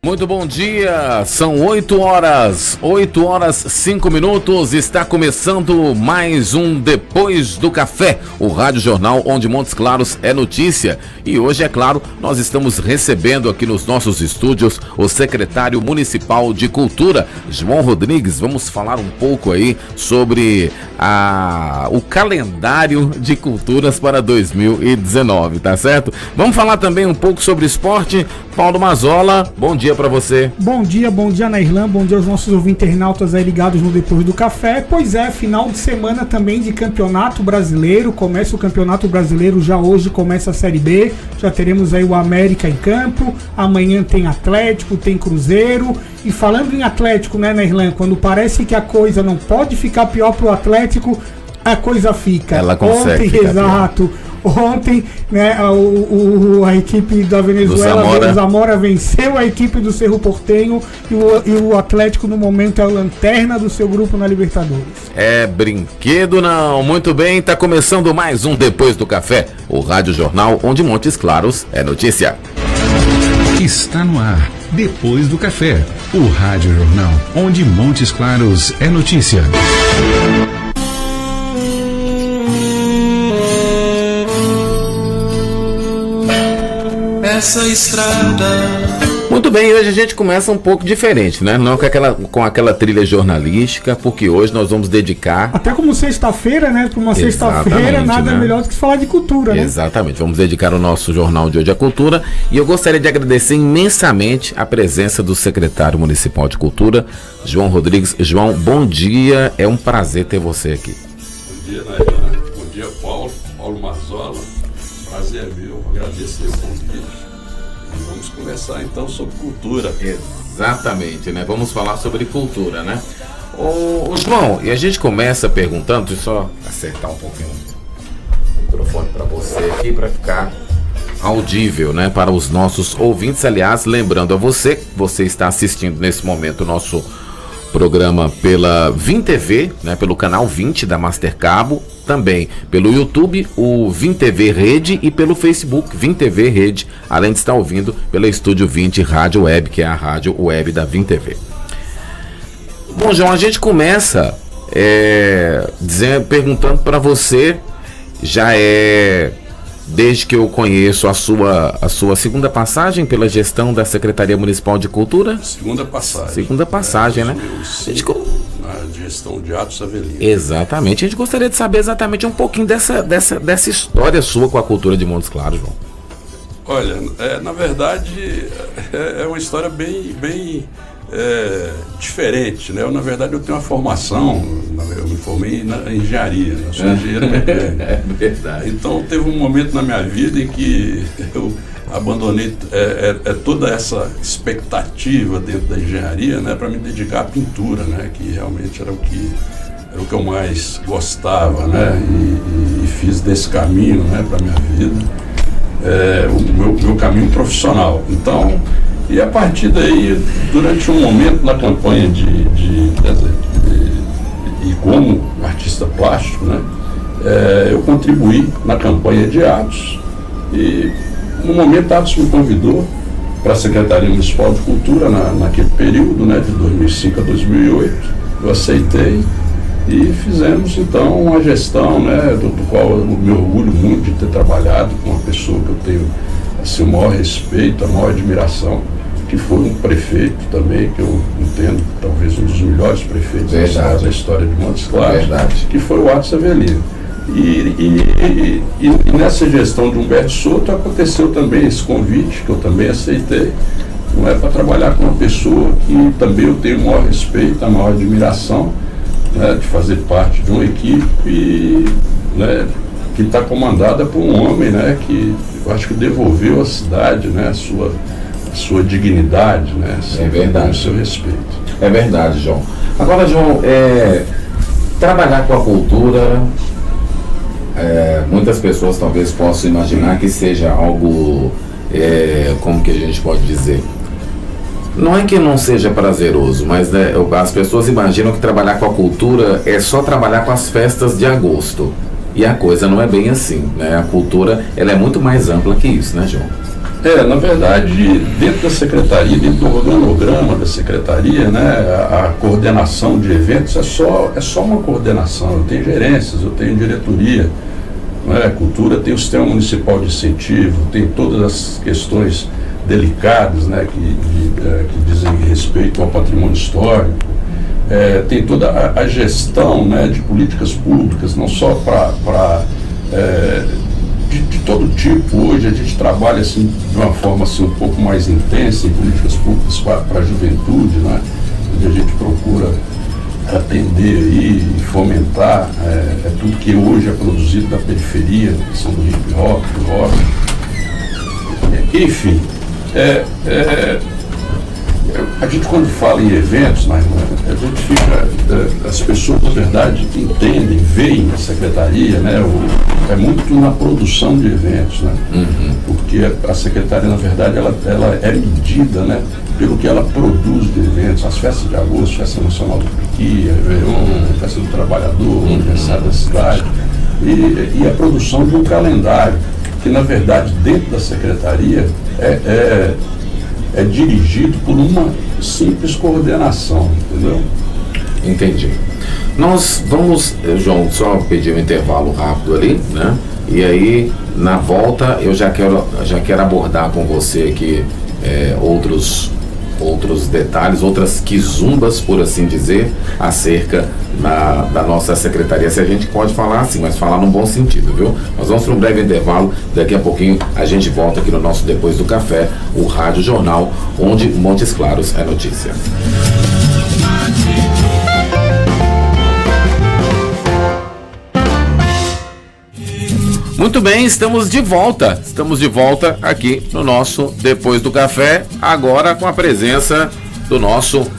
Muito bom dia, são 8 horas 5 minutos, está começando mais um Depois do Café, o Rádio Jornal onde Montes Claros é notícia. E hoje, é claro, nós estamos recebendo aqui nos nossos estúdios o secretário municipal de Cultura, João Rodrigues. Vamos falar um pouco aí sobre o calendário de culturas para 2019, tá certo? Vamos falar também um pouco sobre esporte. Paulo Mazola, bom dia para você. Bom dia, Nairlan, bom dia aos nossos ouvintes internautas aí ligados no Depois do Café. Pois é, final de semana também de Campeonato Brasileiro, começa o Campeonato Brasileiro, já hoje começa a Série B, já teremos aí o América em campo, amanhã tem Atlético, tem Cruzeiro. E falando em Atlético, né, Nairlan, quando parece que a coisa não pode ficar pior pro Atlético, a coisa fica. Ela consegue. Ontem, exato. Pior. Ontem, né, a equipe da Venezuela, o Zamora, venceu a equipe do Cerro Porteño e o Atlético, no momento, é a lanterna do seu grupo na Libertadores. É brinquedo não. Muito bem, tá começando mais um Depois do Café, o Rádio Jornal onde Montes Claros é notícia. Está no ar, Depois do Café, o Rádio Jornal onde Montes Claros é notícia. Essa estrada. Muito bem, hoje a gente começa um pouco diferente, né? Não com aquela trilha jornalística, porque hoje nós vamos dedicar... Até como sexta-feira, né? Como uma sexta-feira, nada melhor do que falar de cultura, né? Exatamente, vamos dedicar o nosso jornal de hoje à cultura. E eu gostaria de agradecer imensamente a presença do secretário municipal de cultura, João Rodrigues. João, bom dia, é um prazer ter você aqui. Bom dia, Nairlan. Bom dia, Paulo Mazola. Prazer é meu, agradecer o convite. E vamos conversar então sobre cultura. Exatamente, né? Vamos falar sobre cultura, né? Ô João, e a gente começa perguntando, deixa eu só acertar um pouquinho o microfone para você aqui, para ficar audível, né? Para os nossos ouvintes. Aliás, lembrando a você está assistindo nesse momento o nosso programa pela Vim TV, né, pelo canal 20 da Master Cabo, também pelo YouTube, o Vim TV Rede, e pelo Facebook, Vim TV Rede, além de estar ouvindo pela Estúdio 20 Rádio Web, que é a rádio web da Vim TV. Bom, João, a gente começa perguntando para você, desde que eu conheço a sua segunda passagem pela gestão da Secretaria Municipal de Cultura? Segunda passagem, né? Na gestão de Atos Avelino. Exatamente. A gente gostaria de saber exatamente um pouquinho dessa história sua com a cultura de Montes Claros, João. Olha, na verdade, é uma história bem diferente, né? Na verdade, eu tenho uma formação, eu me formei em engenharia, eu sou engenheiro mecânico. É verdade. Então, teve um momento na minha vida em que eu abandonei toda essa expectativa dentro da engenharia, né, para me dedicar à pintura, né, que realmente era o que eu mais gostava, né, e fiz desse caminho, né, para minha vida, o meu caminho profissional. Então, e a partir daí, durante um momento na campanha e como artista plástico, né, eu contribuí na campanha de Atos, e no momento Atos me convidou para a Secretaria Municipal de Cultura naquele período, né, de 2005 a 2008, eu aceitei e fizemos então uma gestão, né, do qual eu me orgulho muito de ter trabalhado com uma pessoa que eu tenho assim, o maior respeito, a maior admiração, que foi um prefeito também, que eu entendo talvez um dos melhores prefeitos da história de Montes Claros, que foi o Atos Avelino. E nessa gestão de Humberto Souto aconteceu também esse convite, que eu também aceitei, não é, para trabalhar com uma pessoa que também eu tenho o maior respeito, a maior admiração, né, de fazer parte de uma equipe, né, que está comandada por um homem, né, que eu acho que devolveu à cidade, né, a sua dignidade, né, o seu respeito. É verdade, João. Agora, João, trabalhar com a cultura, muitas pessoas talvez possam imaginar que seja algo, como que a gente pode dizer, não é que não seja prazeroso, mas né, as pessoas imaginam que trabalhar com a cultura é só trabalhar com as festas de agosto, e a coisa não é bem assim, né? A cultura, ela é muito mais ampla que isso, né, João? Na verdade, dentro da secretaria, dentro do organograma da secretaria, né, a coordenação de eventos é só uma coordenação. Eu tenho gerências, eu tenho diretoria, né, cultura tem o sistema municipal de incentivo, tem todas as questões delicadas, né, que dizem respeito ao patrimônio histórico, tem toda a gestão, né, de políticas públicas, não só para de todo tipo. Hoje a gente trabalha assim, de uma forma assim, um pouco mais intensa em políticas públicas para a juventude, né, onde a gente procura atender aí e fomentar tudo que hoje é produzido da periferia, a questão do hip hop, do rock, enfim. A gente, quando fala em eventos, a gente fica, as pessoas, na verdade, entendem, veem a secretaria, né, é muito na produção de eventos, né, porque a secretaria, na verdade, ela é medida, né, pelo que ela produz de eventos, as festas de agosto, Festa Nacional do Piqui, Réveillon, Festa do Trabalhador, Aniversário da Cidade, e a produção de um calendário, que, na verdade, dentro da secretaria é dirigido por uma simples coordenação, entendeu? Entendi. Nós vamos, João, só pedir um intervalo rápido ali, né? E aí, na volta, eu já quero abordar com você aqui outros detalhes, outras quizumbas, por assim dizer, acerca da nossa secretaria, se a gente pode falar assim, mas falar num bom sentido, viu? Nós vamos para um breve intervalo, daqui a pouquinho a gente volta aqui no nosso Depois do Café, o Rádio Jornal, onde Montes Claros é notícia. Muito bem, estamos de volta aqui no nosso Depois do Café, agora com a presença do nosso...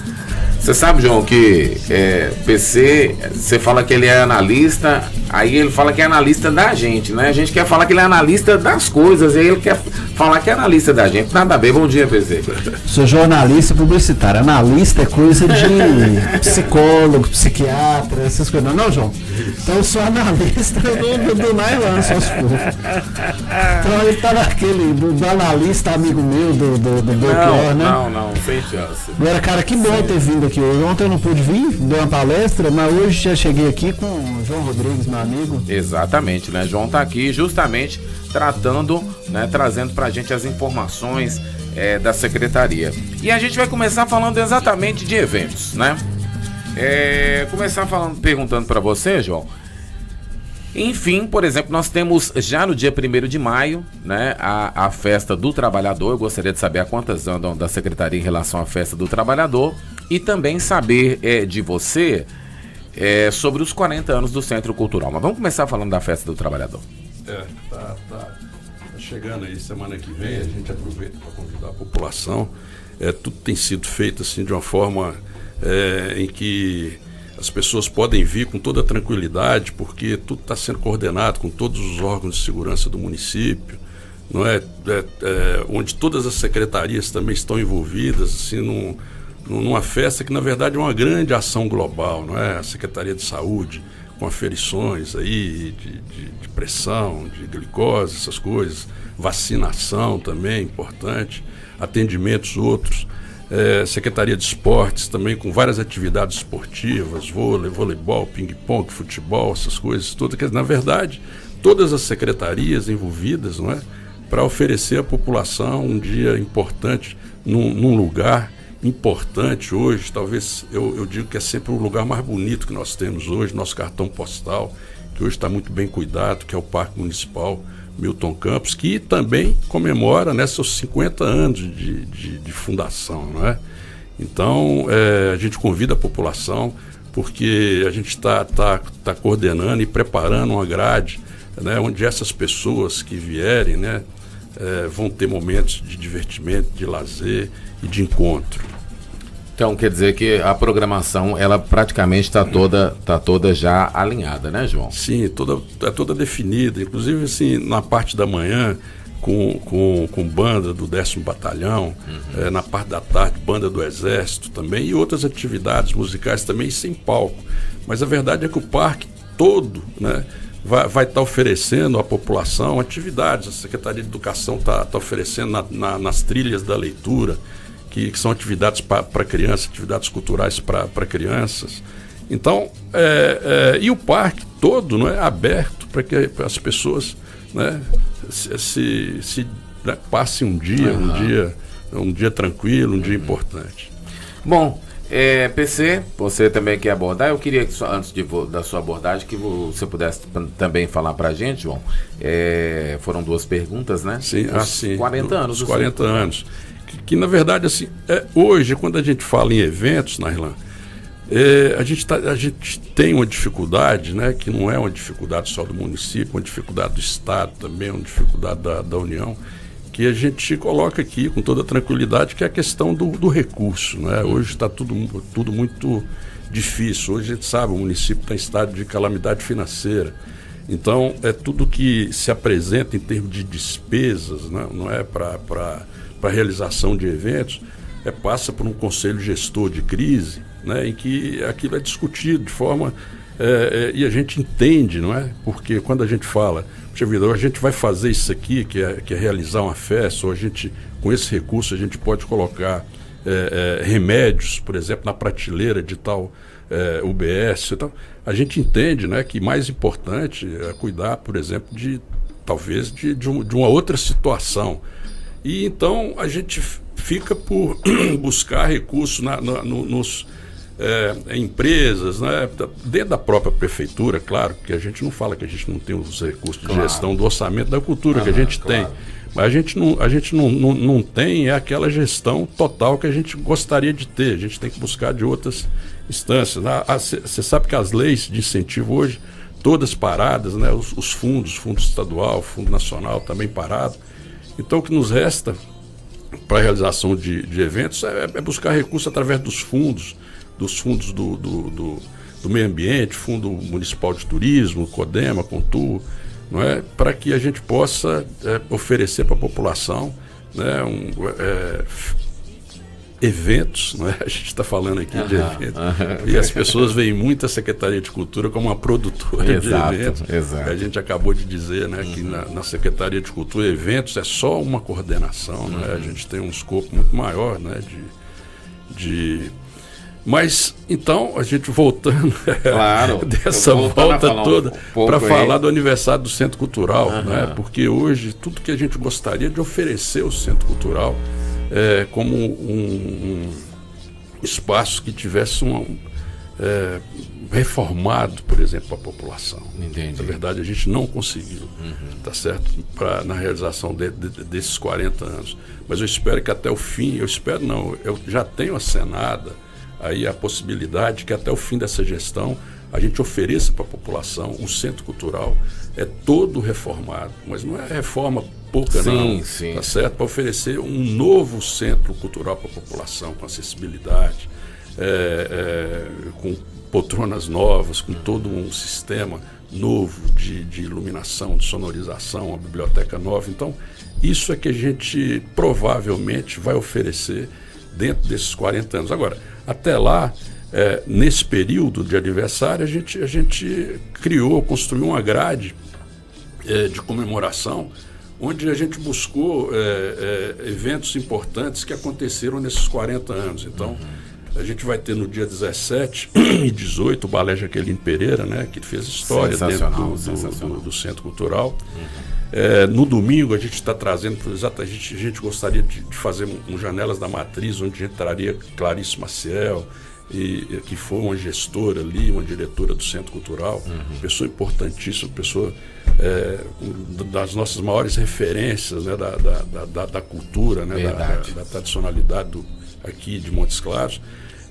Você sabe, João, que PC, você fala que ele é analista, aí ele fala que é analista da gente, né? A gente quer falar que ele é analista das coisas, e aí ele quer falar que é analista da gente. Nada a ver. Bom dia, PC. Sou jornalista publicitário. Analista é coisa de psicólogo, psiquiatra, essas coisas. Não, João? Então eu sou analista do Nailan, só se for. Então ele tá naquele, do analista amigo meu, do Belchior, né? Não, sem chance. Agora, cara, que bom ter vindo aqui hoje. Ontem eu não pude vir, dei uma palestra, mas hoje já cheguei aqui com o João Rodrigues, meu amigo. Exatamente, né? João tá aqui justamente tratando, né, trazendo pra gente as informações da secretaria. E a gente vai começar falando exatamente de eventos, né? Perguntando para você, João. Enfim, por exemplo, nós temos já no dia 1º de maio, né, a Festa do Trabalhador. Eu gostaria de saber a quantas andam da secretaria em relação à Festa do Trabalhador e também saber de você sobre os 40 anos do Centro Cultural. Mas vamos começar falando da Festa do Trabalhador. Tá chegando aí, semana que vem, a gente aproveita para convidar a população. Tudo tem sido feito assim de uma forma em que as pessoas podem vir com toda a tranquilidade, porque tudo está sendo coordenado com todos os órgãos de segurança do município, não é? Onde todas as secretarias também estão envolvidas, assim, numa festa que na verdade é uma grande ação global, não é? A Secretaria de Saúde, com aferições aí de pressão, de glicose, essas coisas, vacinação também importante, atendimentos outros. Secretaria de Esportes também com várias atividades esportivas, vôlei, voleibol, ping-pong, futebol, essas coisas todas, que na verdade todas as secretarias envolvidas, não é, para oferecer à população um dia importante num lugar importante hoje. Talvez eu digo que é sempre o lugar mais bonito que nós temos hoje, nosso cartão postal, que hoje está muito bem cuidado, que é o Parque Municipal Milton Campos, que também comemora, né, seus 50 anos de fundação, não é? Então, a gente convida a população, porque a gente está coordenando e preparando uma grade, né, onde essas pessoas que vierem, né, vão ter momentos de divertimento, de lazer e de encontro. Então quer dizer que a programação, ela praticamente está toda já alinhada, né, João? Sim, toda definida, inclusive assim, na parte da manhã com banda do 10º Batalhão, na parte da tarde banda do Exército também, e outras atividades musicais também sem palco. Mas a verdade é que o parque todo, né, vai estar oferecendo à população atividades. A Secretaria de Educação está oferecendo nas trilhas da leitura, que são atividades para crianças, atividades culturais para crianças. Então, e o parque todo, não é, aberto para que as pessoas, né, né, passem um dia tranquilo, um dia importante. Bom, PC, você também quer abordar? Eu queria que, antes da sua abordagem, que você pudesse também falar para a gente, João. Foram 2 perguntas, né? Sim, sim. 40 anos. Os 40 anos. Que na verdade, assim, hoje, quando a gente fala em eventos, Nairlan, a gente tem uma dificuldade, né, que não é uma dificuldade só do município, uma dificuldade do Estado também, uma dificuldade da União, que a gente coloca aqui com toda tranquilidade, que é a questão do recurso, né? Hoje está tudo muito difícil. Hoje a gente sabe, o município está em estado de calamidade financeira. Então, tudo que se apresenta em termos de despesas, né, não é para a realização de eventos, passa por um conselho gestor de crise, né, em que aquilo é discutido de forma... e a gente entende, não é? Porque quando a gente fala, puxa vida, a gente vai fazer isso aqui, que é realizar uma festa, ou a gente, com esse recurso, a gente pode colocar remédios, por exemplo, na prateleira de tal UBS. Então, a gente entende, né, que mais importante é cuidar, por exemplo, talvez de uma outra situação. E então a gente fica por buscar recursos nos empresas, né? Dentro da própria prefeitura, claro, porque a gente não fala que a gente não tem os recursos de gestão do orçamento da cultura, que a gente tem. Mas a gente não tem aquela gestão total que a gente gostaria de ter. A gente tem que buscar de outras instâncias. Você sabe que as leis de incentivo hoje, todas paradas, né? Os fundos, fundo estadual, fundo nacional também parado. Então o que nos resta para a realização de eventos é buscar recursos através dos fundos do meio ambiente, Fundo Municipal de Turismo, CODEMA, CONTUR, não é? Para que a gente possa oferecer para a população, né, eventos, não é? A gente está falando aqui de eventos, e as pessoas veem muito a Secretaria de Cultura como uma produtora de eventos. Exato. A gente acabou de dizer, né, que na Secretaria de Cultura, eventos é só uma coordenação, né? A gente tem um escopo muito maior, né, Mas, então, a gente voltando dessa volta toda para falar do aniversário do Centro Cultural, né? Porque hoje tudo que a gente gostaria de oferecer ao Centro Cultural como um espaço que tivesse reformado, por exemplo, para a população. Entendi. Na verdade, a gente não conseguiu, tá certo? Na realização desses 40 anos. Mas eu espero que até o fim, eu já tenho acenada aí a possibilidade que até o fim dessa gestão a gente ofereça para a população um centro cultural todo reformado, mas não é reforma pouca, não, tá certo? Para oferecer um novo centro cultural para a população, com acessibilidade, com poltronas novas, com todo um sistema novo de iluminação, de sonorização, uma biblioteca nova. Então, isso é que a gente provavelmente vai oferecer dentro desses 40 anos. Agora, até lá, nesse período de aniversário, a gente construiu uma grade de comemoração, onde a gente buscou eventos importantes que aconteceram nesses 40 anos. Então, a gente vai ter no dia 17 e 18 o Balé Jaqueline Pereira, né, que fez história dentro do Centro Cultural. No domingo a gente está trazendo, a gente gostaria de fazer janelas da matriz, onde entraria Clarice Maciel, que foi uma gestora ali, uma diretora do Centro Cultural, pessoa importantíssima, pessoa das nossas maiores referências, né, da cultura, né, da tradicionalidade aqui de Montes Claros.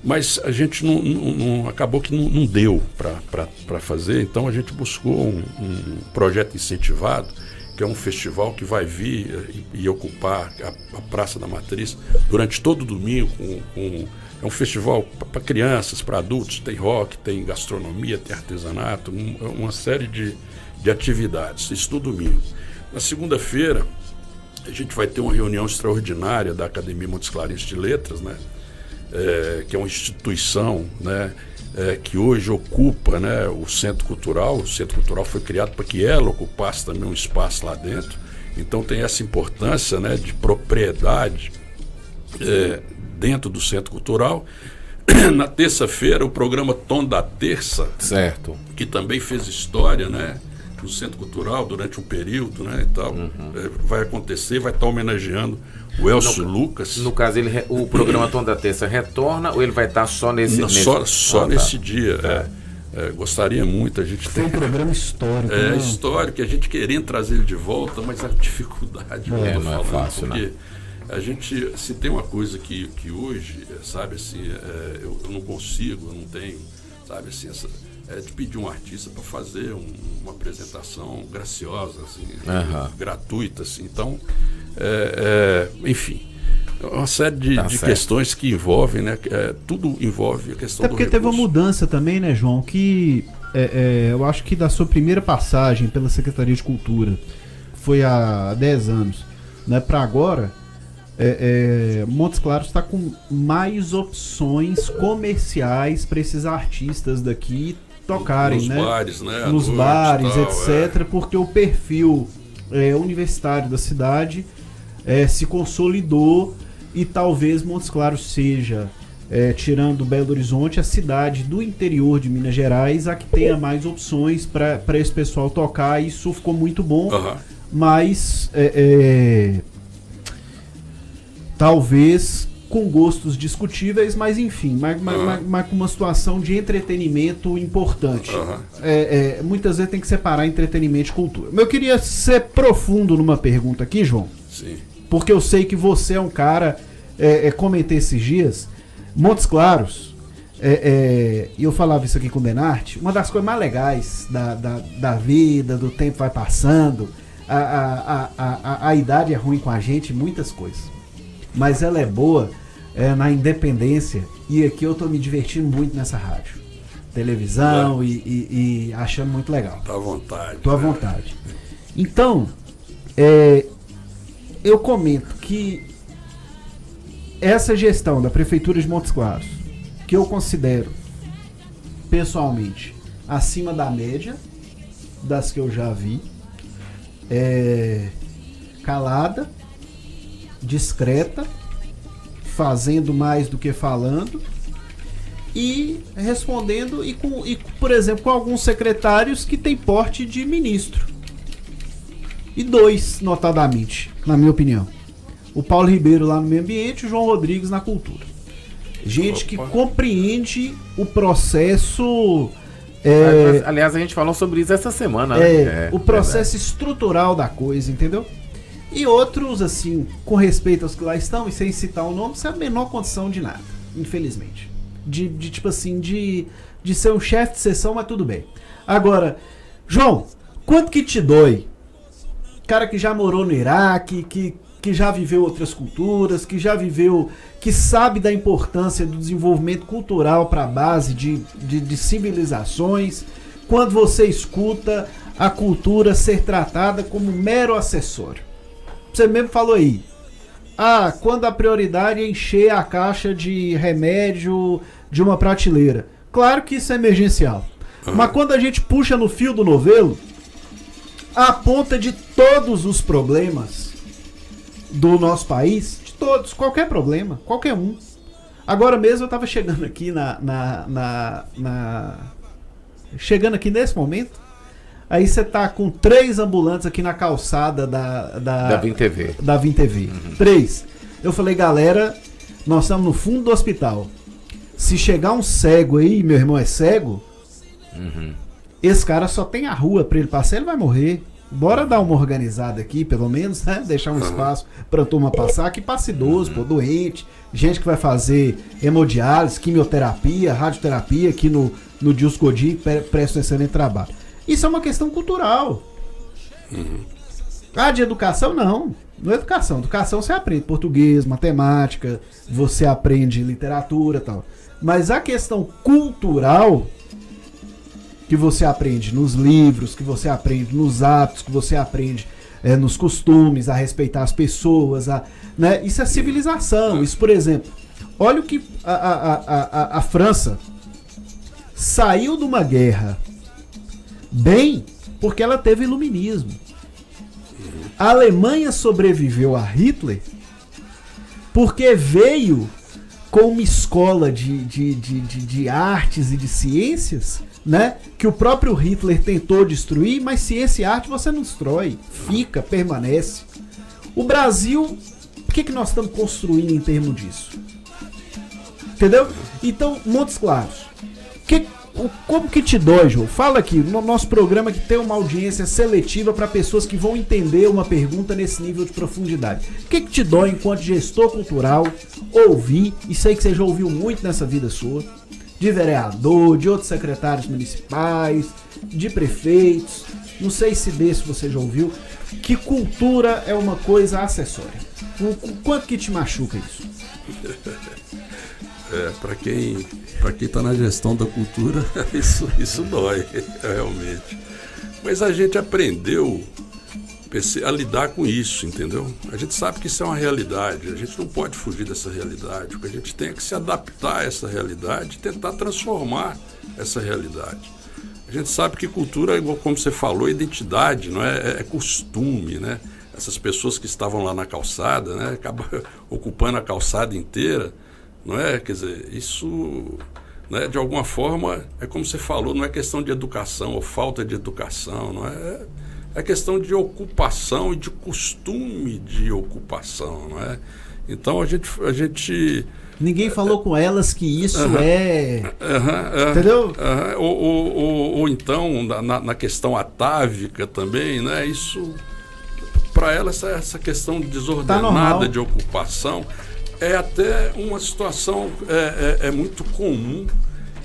Mas a gente acabou que não deu para fazer, então a gente buscou um projeto incentivado, que é um festival que vai vir e ocupar a Praça da Matriz durante todo o domingo. É um festival para crianças, para adultos, tem rock, tem gastronomia, tem artesanato, uma série de atividades, isso no domingo. Na segunda-feira, a gente vai ter uma reunião extraordinária da Academia Montes Clarenses de Letras, né? que é uma instituição, né, que hoje ocupa, né, o Centro Cultural. O Centro Cultural foi criado para que ela ocupasse também um espaço lá dentro. Então tem essa importância, né, de propriedade dentro do Centro Cultural. Na terça-feira, o programa Tom da Terça, certo, que também fez história, né, no Centro Cultural durante um período, né, e tal, vai acontecer, vai estar homenageando o Elcio Lucas. No caso, o programa Tom da Terça retorna ou ele vai estar só nesse... Só nesse dia, gostaria muito, a gente Foi um programa histórico. É histórico, a gente querendo trazer ele de volta, mas a dificuldade não é fácil, porque né? A gente, se tem uma coisa que hoje, sabe, assim, eu não consigo, eu não tenho, sabe, assim, de pedir um artista para fazer uma apresentação graciosa, assim, gratuita, assim. Então, enfim, uma série de questões que envolvem, né? Tudo envolve a questão do recurso. Até porque teve uma mudança também, né, João, que eu acho que da sua primeira passagem pela Secretaria de Cultura, foi há 10 anos, né, para agora, Montes Claros está com mais opções comerciais para esses artistas daqui tocarem, nos né? Bares, né? Nos bares, etc. Porque o perfil universitário da cidade se consolidou e talvez Montes Claros seja, tirando Belo Horizonte, a cidade do interior de Minas Gerais a que tenha mais opções para esse pessoal tocar. Isso ficou muito bom, mas talvez com gostos discutíveis, mas enfim, mas com uma situação de entretenimento importante. Muitas vezes tem que separar entretenimento e cultura. Mas eu queria ser profundo numa pergunta aqui, João. Sim. Porque eu sei que você é um cara, comentei esses dias, Montes Claros, e eu falava isso aqui com o Denarte, uma das coisas mais legais da vida, do tempo vai passando, a idade é ruim com a gente, muitas coisas. Mas ela é boa na independência, e aqui eu tô me divertindo muito nessa rádio. Televisão e achando muito legal. Tá à vontade. Tô à vontade. Então, eu comento que essa gestão da Prefeitura de Montes Claros, que eu considero, pessoalmente, acima da média das que eu já vi, calada, discreta, fazendo mais do que falando e respondendo por exemplo, com alguns secretários que têm porte de ministro. E 2, notadamente, na minha opinião. O Paulo Ribeiro lá no meio ambiente e o João Rodrigues na cultura. Gente que compreende o processo... aliás, a gente falou sobre isso essa semana, né? O processo estrutural da coisa, entendeu? E outros, assim, com respeito aos que lá estão, e sem citar o nome, sem a menor condição de nada, infelizmente. Tipo assim, de ser um chefe de sessão, mas tudo bem. Agora, João, quanto que te dói? Cara que já morou no Iraque, que já viveu outras culturas, que sabe da importância do desenvolvimento cultural para a base de civilizações, quando você escuta a cultura ser tratada como mero acessório. Você mesmo falou aí. Quando a prioridade é encher a caixa de remédio de uma prateleira. Claro que isso é emergencial. Mas quando a gente puxa no fio do novelo, a ponta de todos os problemas do nosso país, de todos, qualquer problema, qualquer um. Agora mesmo eu estava chegando aqui chegando aqui nesse momento. Aí você tá com 3 ambulantes aqui na calçada da Vim TV. Da Vim TV. 3. Eu falei, galera, nós estamos no fundo do hospital. Se chegar um cego aí, meu irmão é cego, esse cara só tem a rua pra ele passar, ele vai morrer. Bora dar uma organizada aqui, pelo menos, né? Deixar um espaço pra turma passar, que passe idoso, doente, gente que vai fazer hemodiálise, quimioterapia, radioterapia aqui no Dios Godin, presta um excelente trabalho. Isso é uma questão cultural. De educação, não. Não é educação. Educação você aprende português, matemática, você aprende literatura e tal. Mas a questão cultural, que você aprende nos livros, que você aprende nos atos, que você aprende nos costumes, a respeitar as pessoas, né? Isso é civilização. Isso, por exemplo, Olha o que a França saiu de uma guerra bem porque ela teve iluminismo. A Alemanha sobreviveu a Hitler porque veio com uma escola de artes e de ciências, né, que o próprio Hitler tentou destruir, mas ciência e arte você não destrói, fica, permanece. O Brasil, o que nós estamos construindo em termos disso? Entendeu? Então, Montes Claros, como que te dói, João? Fala aqui, no nosso programa que tem uma audiência seletiva para pessoas que vão entender uma pergunta nesse nível de profundidade. O que te dói enquanto gestor cultural, ouvir, isso aí que você já ouviu muito nessa vida sua, de vereador, de outros secretários municipais, de prefeitos, não sei se desse você já ouviu, que cultura é uma coisa acessória. O quanto que te machuca isso? Para quem está na gestão da cultura, isso dói, realmente. Mas a gente aprendeu a lidar com isso, entendeu? A gente sabe que isso é uma realidade, a gente não pode fugir dessa realidade, porque a gente tem que se adaptar a essa realidade e tentar transformar essa realidade. A gente sabe que cultura, igual como você falou, é identidade, não é costume, né? Essas pessoas que estavam lá na calçada, né, acabam ocupando a calçada inteira, não é? Quer dizer, isso, né, de alguma forma, é como você falou, não é questão de educação ou falta de educação, não é? É questão de ocupação e de costume de ocupação, não é? Então a gente ninguém falou com elas que isso entendeu? Ou então na questão atávica também, né? Isso para elas essa questão desordenada de ocupação é até uma situação muito comum,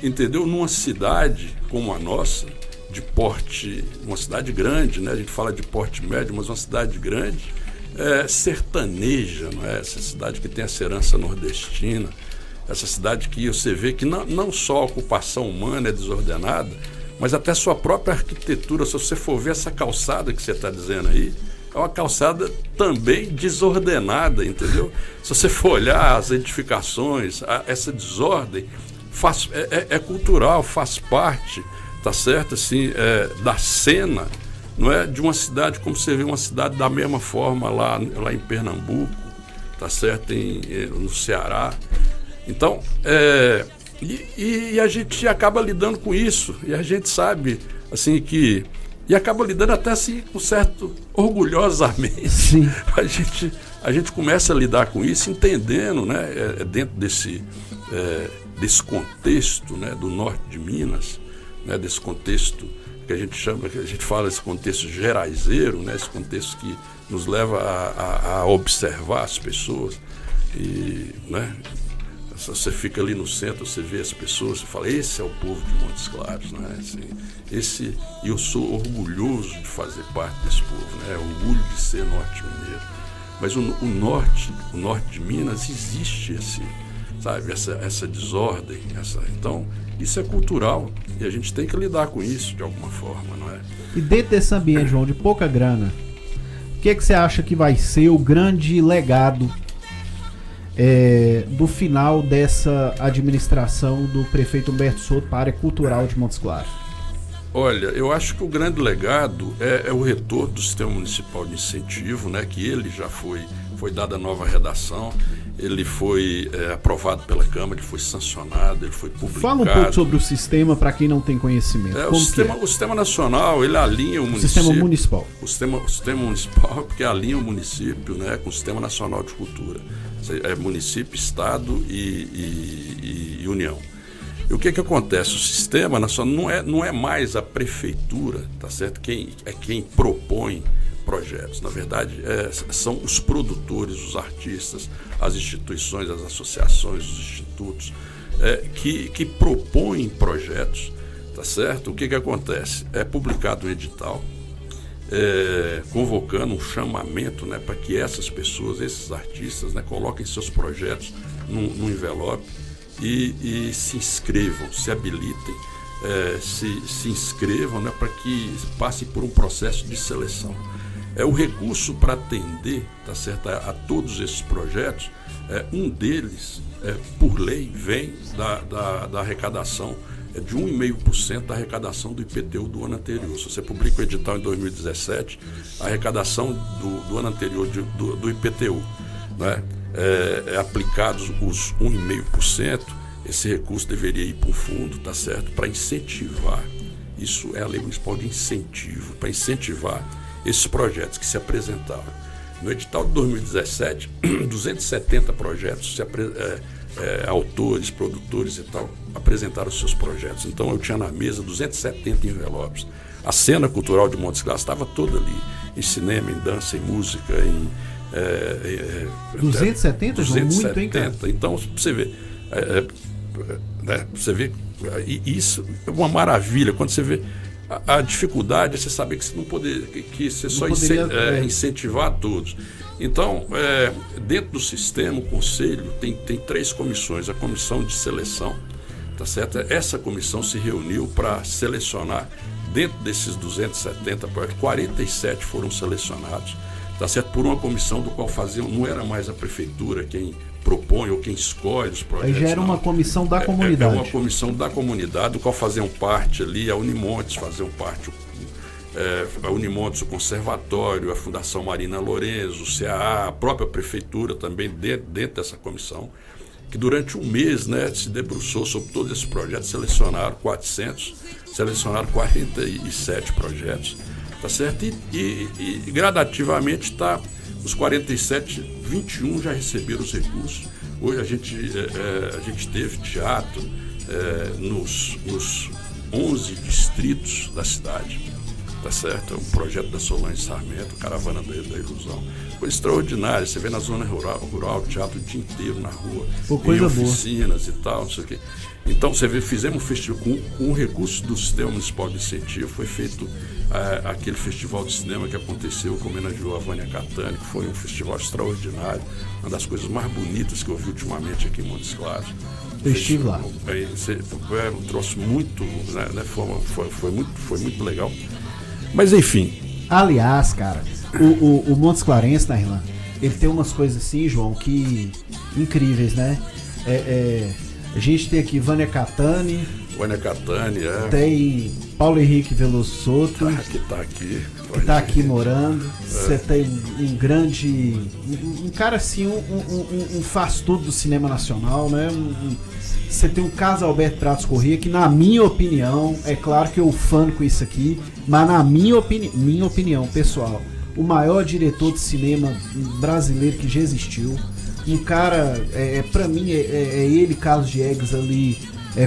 entendeu? Numa cidade como a nossa, de porte, uma cidade grande, né? A gente fala de porte médio, mas uma cidade grande, sertaneja, não é? Essa cidade que tem essa herança nordestina, essa cidade que você vê que não só a ocupação humana é desordenada, mas até a sua própria arquitetura. Se você for ver essa calçada que você está dizendo aí, é uma calçada também desordenada, entendeu? Se você for olhar as edificações, essa desordem é cultural, faz parte, tá certo, assim, da cena, não é, de uma cidade, como você vê uma cidade da mesma forma lá em Pernambuco, tá certo, no Ceará. Então, e a gente acaba lidando com isso, e a gente sabe, assim, e acaba lidando até assim, com certo, orgulhosamente. Sim. A gente começa a lidar com isso, entendendo, né, dentro desse contexto, né, do norte de Minas, né, desse contexto que a gente fala, esse contexto geraizeiro, né, esse contexto que nos leva a observar as pessoas. E, né, você fica ali no centro, você vê as pessoas, você fala, esse é o povo de Montes Claros, né? Assim, eu sou orgulhoso de fazer parte desse povo, né? Orgulho de ser norte-mineiro. Mas o norte de Minas existe essa desordem, então isso é cultural e a gente tem que lidar com isso de alguma forma, não é? E dentro desse ambiente, João, de pouca grana, o que você acha que vai ser o grande legado do final dessa administração do prefeito Humberto Souto para a área cultural de Montes Claros? Olha, eu acho que o grande legado é o retorno do sistema municipal de incentivo, né, que ele já foi dada nova redação, ele foi aprovado pela Câmara, ele foi sancionado, ele foi publicado. Fala um pouco sobre o sistema para quem não tem conhecimento. O sistema nacional, ele alinha o município. Sistema municipal. O sistema municipal, porque alinha o município, né, com o Sistema Nacional de Cultura. É município, estado e União. E o que acontece? O sistema nacional não é mais a prefeitura, tá certo? Quem propõe projetos. Na verdade, são os produtores, os artistas, as instituições, as associações, os institutos, que propõem projetos, tá certo? O que acontece? É publicado um edital, convocando um chamamento, né, para que essas pessoas, esses artistas, né, coloquem seus projetos num envelope e se inscrevam, se habilitem, se inscrevam, né, para que passem por um processo de seleção. O recurso para atender, tá certo, a todos esses projetos, um deles, por lei, vem da arrecadação, de 1,5% da arrecadação do IPTU do ano anterior. Se você publica o edital em 2017, a arrecadação do ano anterior do IPTU, né, aplicados os 1,5%, esse recurso deveria ir para um fundo, tá certo, para incentivar. Isso é a lei municipal de incentivo, para incentivar esses projetos que se apresentaram. No edital de 2017, 270 projetos, autores, produtores e tal, apresentaram seus projetos. Então eu tinha na mesa 270 envelopes. A cena cultural de Montes Claros estava toda ali, em cinema, em dança, em música, em... 270? 270. Muito, hein, cara? Então, você vê... você vê, isso é uma maravilha. Quando você vê a dificuldade, é você saber que você não que você só incentivar a todos. Então, dentro do sistema, o conselho tem 3 comissões. A comissão de seleção, tá certo? Essa comissão se reuniu para selecionar, dentro desses 270 projetos, 47 foram selecionados, tá certo? Por uma comissão do qual não era mais a prefeitura quem propõe ou quem escolhe os projetos. Aí já era uma comissão da comunidade. É uma comissão da comunidade, do qual faziam parte ali, a Unimontes faziam parte, a Unimontes, o Conservatório, a Fundação Marina Lourenço, o CAA, a própria prefeitura também dentro dessa comissão, que durante um mês, né, se debruçou sobre todos esses projetos, selecionaram 47 projetos, tá certo? E gradativamente os 47, 21 já receberam os recursos. Hoje a gente teve teatro nos 11 distritos da cidade, tá certo? É um projeto da Solange Sarmento, Caravana da Ilusão. Foi extraordinário. Você vê na zona rural teatro o dia inteiro na rua, em oficinas e tal, não sei o quê. Então, você vê, fizemos um festival com recursos do Sistema Municipal de Incentivo. Foi feito aquele festival de cinema que aconteceu, que homenageou a Vânia Catani, que foi um festival extraordinário, uma das coisas mais bonitas que eu vi ultimamente aqui em Montes Claros. Eu estive lá. Um troço muito, né, foi muito legal. Mas, enfim. Aliás, cara, o Montes Clarense, na Irlanda, ele tem umas coisas assim, João, que incríveis, né? A gente tem aqui Vânia Catani. Tem Paulo Henrique Veloso Soto. Que tá aqui. Que tá aqui morando. Você tem um grande... Um cara assim, um faz-tudo do cinema nacional, né? Você tem o Carlos Alberto Pratos Corrêa, que na minha opinião, é claro que eu fano com isso aqui, mas na minha opinião pessoal, o maior diretor de cinema brasileiro que já existiu. Um cara, pra mim, ele, Carlos Diegues ali,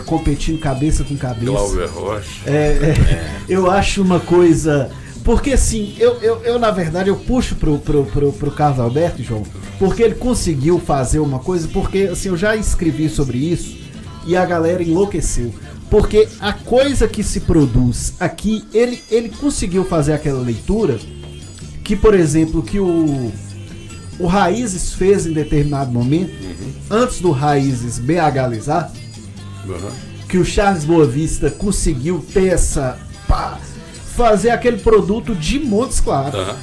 competindo cabeça com cabeça. Glauber Rocha. Eu acho uma coisa... Porque assim, eu na verdade, eu puxo pro Carlos Alberto, João, porque ele conseguiu fazer uma coisa, porque assim, eu já escrevi sobre isso e a galera enlouqueceu. Porque a coisa que se produz aqui, ele conseguiu fazer aquela leitura que, por exemplo, que o Raízes fez em determinado momento, antes do Raízes BHizar, que o Charles Boavista conseguiu ter fazer aquele produto de Montes Claros.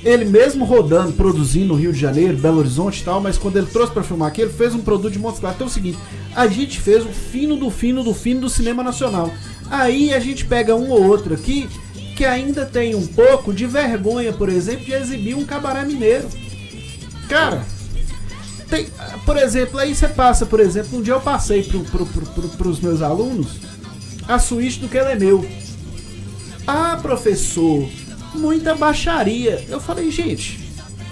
Ele mesmo rodando, produzindo no Rio de Janeiro, Belo Horizonte e tal, mas quando ele trouxe pra filmar aqui, ele fez um produto de Montes Claros. Então é o seguinte, a gente fez o fino do cinema nacional. Aí a gente pega um ou outro aqui que ainda tem um pouco de vergonha, por exemplo, de exibir um cabaré mineiro. Cara, tem, por exemplo, aí você passa, por exemplo, um dia eu passei pros meus alunos a suíte do Quelemeu. Ah, professor, muita baixaria. Eu falei, gente,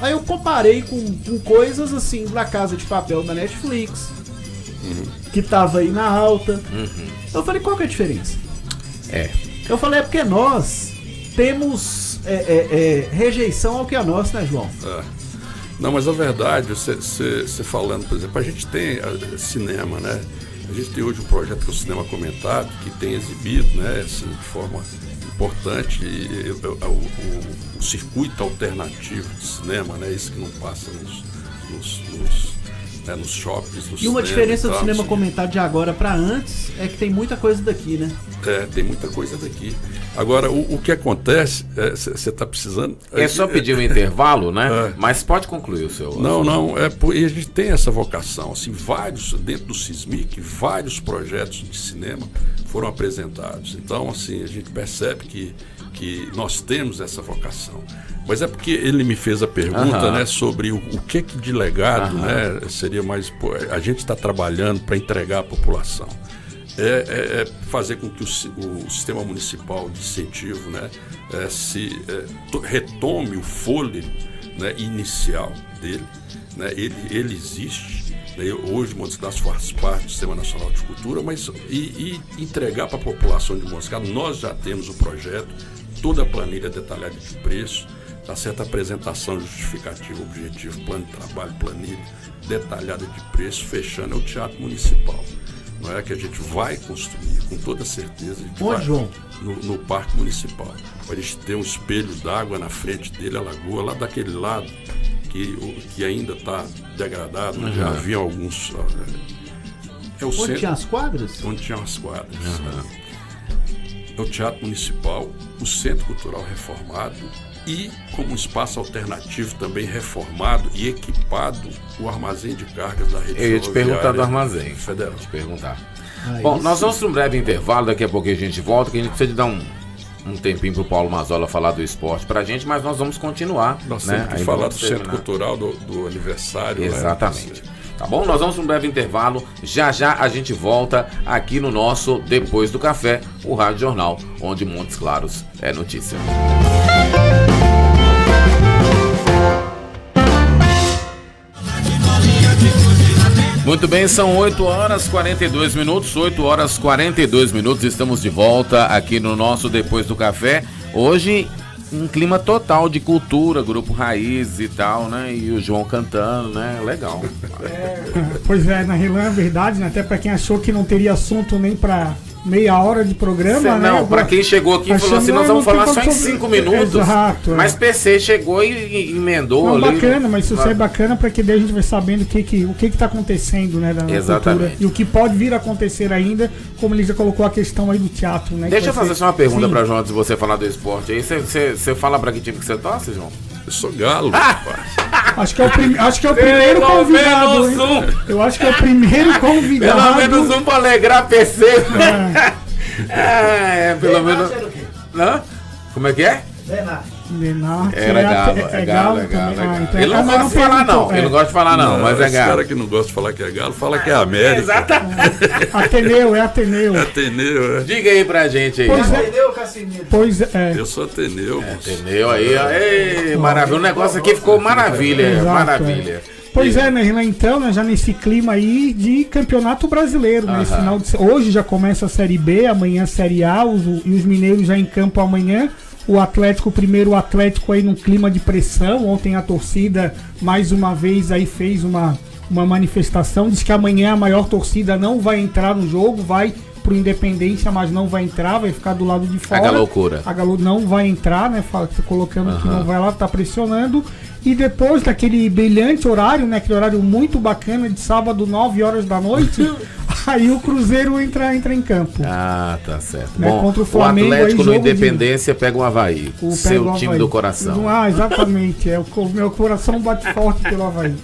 aí eu comparei com coisas assim da Casa de Papel da Netflix, que tava aí na alta. Eu falei, qual que é a diferença? Eu falei, porque nós temos rejeição ao que é nosso, né, João? Não, mas a verdade, você falando, por exemplo, a gente tem cinema, né? A gente tem hoje um projeto que é o Cinema Comentado, que tem exibido, né, assim, de forma importante o circuito alternativo de cinema, né? Isso que não passa nos shoppings. E uma diferença do cinema comentado de agora para antes é que tem muita coisa daqui, né? Tem muita coisa daqui. Agora, o que acontece, você está precisando... É só pedir um intervalo, né? Mas pode concluir o seu... Não, e a gente tem essa vocação, assim, dentro do SISMIC, vários projetos de cinema foram apresentados. Então, assim, a gente percebe que nós temos essa vocação. Mas é porque ele me fez a pergunta, né, sobre o que de legado, né, seria mais... A gente está trabalhando para entregar à população. É fazer com que o sistema municipal de incentivo, né, retome o fôlego, né, inicial dele. Né, ele existe, né, hoje Montes Claros faz parte do Sistema Nacional de Cultura, mas e entregar para a população de Montes Claros. Nós já temos o projeto, toda a planilha detalhada de preço, tá certa apresentação justificativa, objetivo, plano de trabalho, planilha detalhada de preço, fechando é o Teatro Municipal. Não é que a gente vai construir, com toda certeza, a gente vai João? No Parque Municipal. A gente ter um espelho d'água na frente dele, a lagoa, lá daquele lado que ainda está degradado, já havia alguns... Onde tinha as quadras? Onde tinha as quadras. É o Teatro Municipal, o Centro Cultural reformado e, como espaço alternativo também reformado e equipado, o armazém de cargas da rede. Eu ia te perguntar do armazém federal. Te perguntar. Bom, nós vamos para um breve intervalo, daqui a pouco a gente volta, que a gente precisa de dar um tempinho pro Paulo Mazzola falar do esporte pra gente, mas nós vamos continuar. Nós né? temos que falar do Centro Cultural do aniversário. Exatamente. Né? Tá bom? Nós vamos para um breve intervalo. Já a gente volta aqui no nosso Depois do Café, o Rádio Jornal, onde Montes Claros é notícia. Muito bem, são 8 horas 42 minutos, 8 horas 42 minutos, estamos de volta aqui no nosso Depois do Café. Hoje, um clima total de cultura, Grupo Raiz e tal, né? E o João cantando, né? Legal. Pois é, na realidade é verdade, né? Até pra quem achou que não teria assunto nem pra meia hora de programa, né? Não, pra quem chegou aqui e falou assim, nós vamos falar só em 5 minutos. Exato. Mas PC chegou e emendou não, ali. Bacana, mas isso é bacana pra que daí a gente vai sabendo o que tá acontecendo, né? Na Exatamente. cultura, e o que pode vir a acontecer ainda, como ele já colocou a questão aí do teatro, né? Deixa eu fazer só uma pergunta Sim. pra João antes de você falar do esporte aí. Você fala pra que time que você torce, João? Eu sou galo, rapaz. Acho que é o primeiro convidado, hein? Eu acho que é o primeiro convidado. Pelo menos um pra alegrar PC. Pelo menos. Não? Como é que é? Lenar, Era Galo. É Galo. Então Ele não gosta de falar, não. Ele não gosta de falar, não, mas é Esse Galo. cara que não gosta de falar que é Galo, fala que é América. Exatamente. Ateneu, é Ateneu. Ateneu, é. Diga aí pra gente aí. Pois é. Eu sou Ateneu, moço. Ateneu aí, ó. Ei, maravilha. O negócio aqui ficou maravilha. Exato, Maravilha. Pois é, né, então, né, já nesse clima aí de campeonato brasileiro, né, esse final de... Hoje já começa a Série B, amanhã a Série A, e os mineiros já em campo amanhã. O Atlético, primeiro o Atlético aí num clima de pressão. Ontem a torcida, mais uma vez, aí fez uma manifestação. Diz que amanhã a maior torcida não vai entrar no jogo, vai pro Independência, mas não vai entrar, vai ficar do lado de fora. A loucura. A Galo não vai entrar, né? Colocando que não vai lá, tá pressionando. E depois daquele brilhante horário, né? Aquele horário muito bacana de sábado, 9 horas da noite, aí o Cruzeiro entra em campo. Ah, tá certo. Né, Bom, contra o Flamengo, Atlético aí, no jogo Independência pega o Avaí. Seu time do coração. Ah, exatamente. O meu coração bate forte pelo Avaí.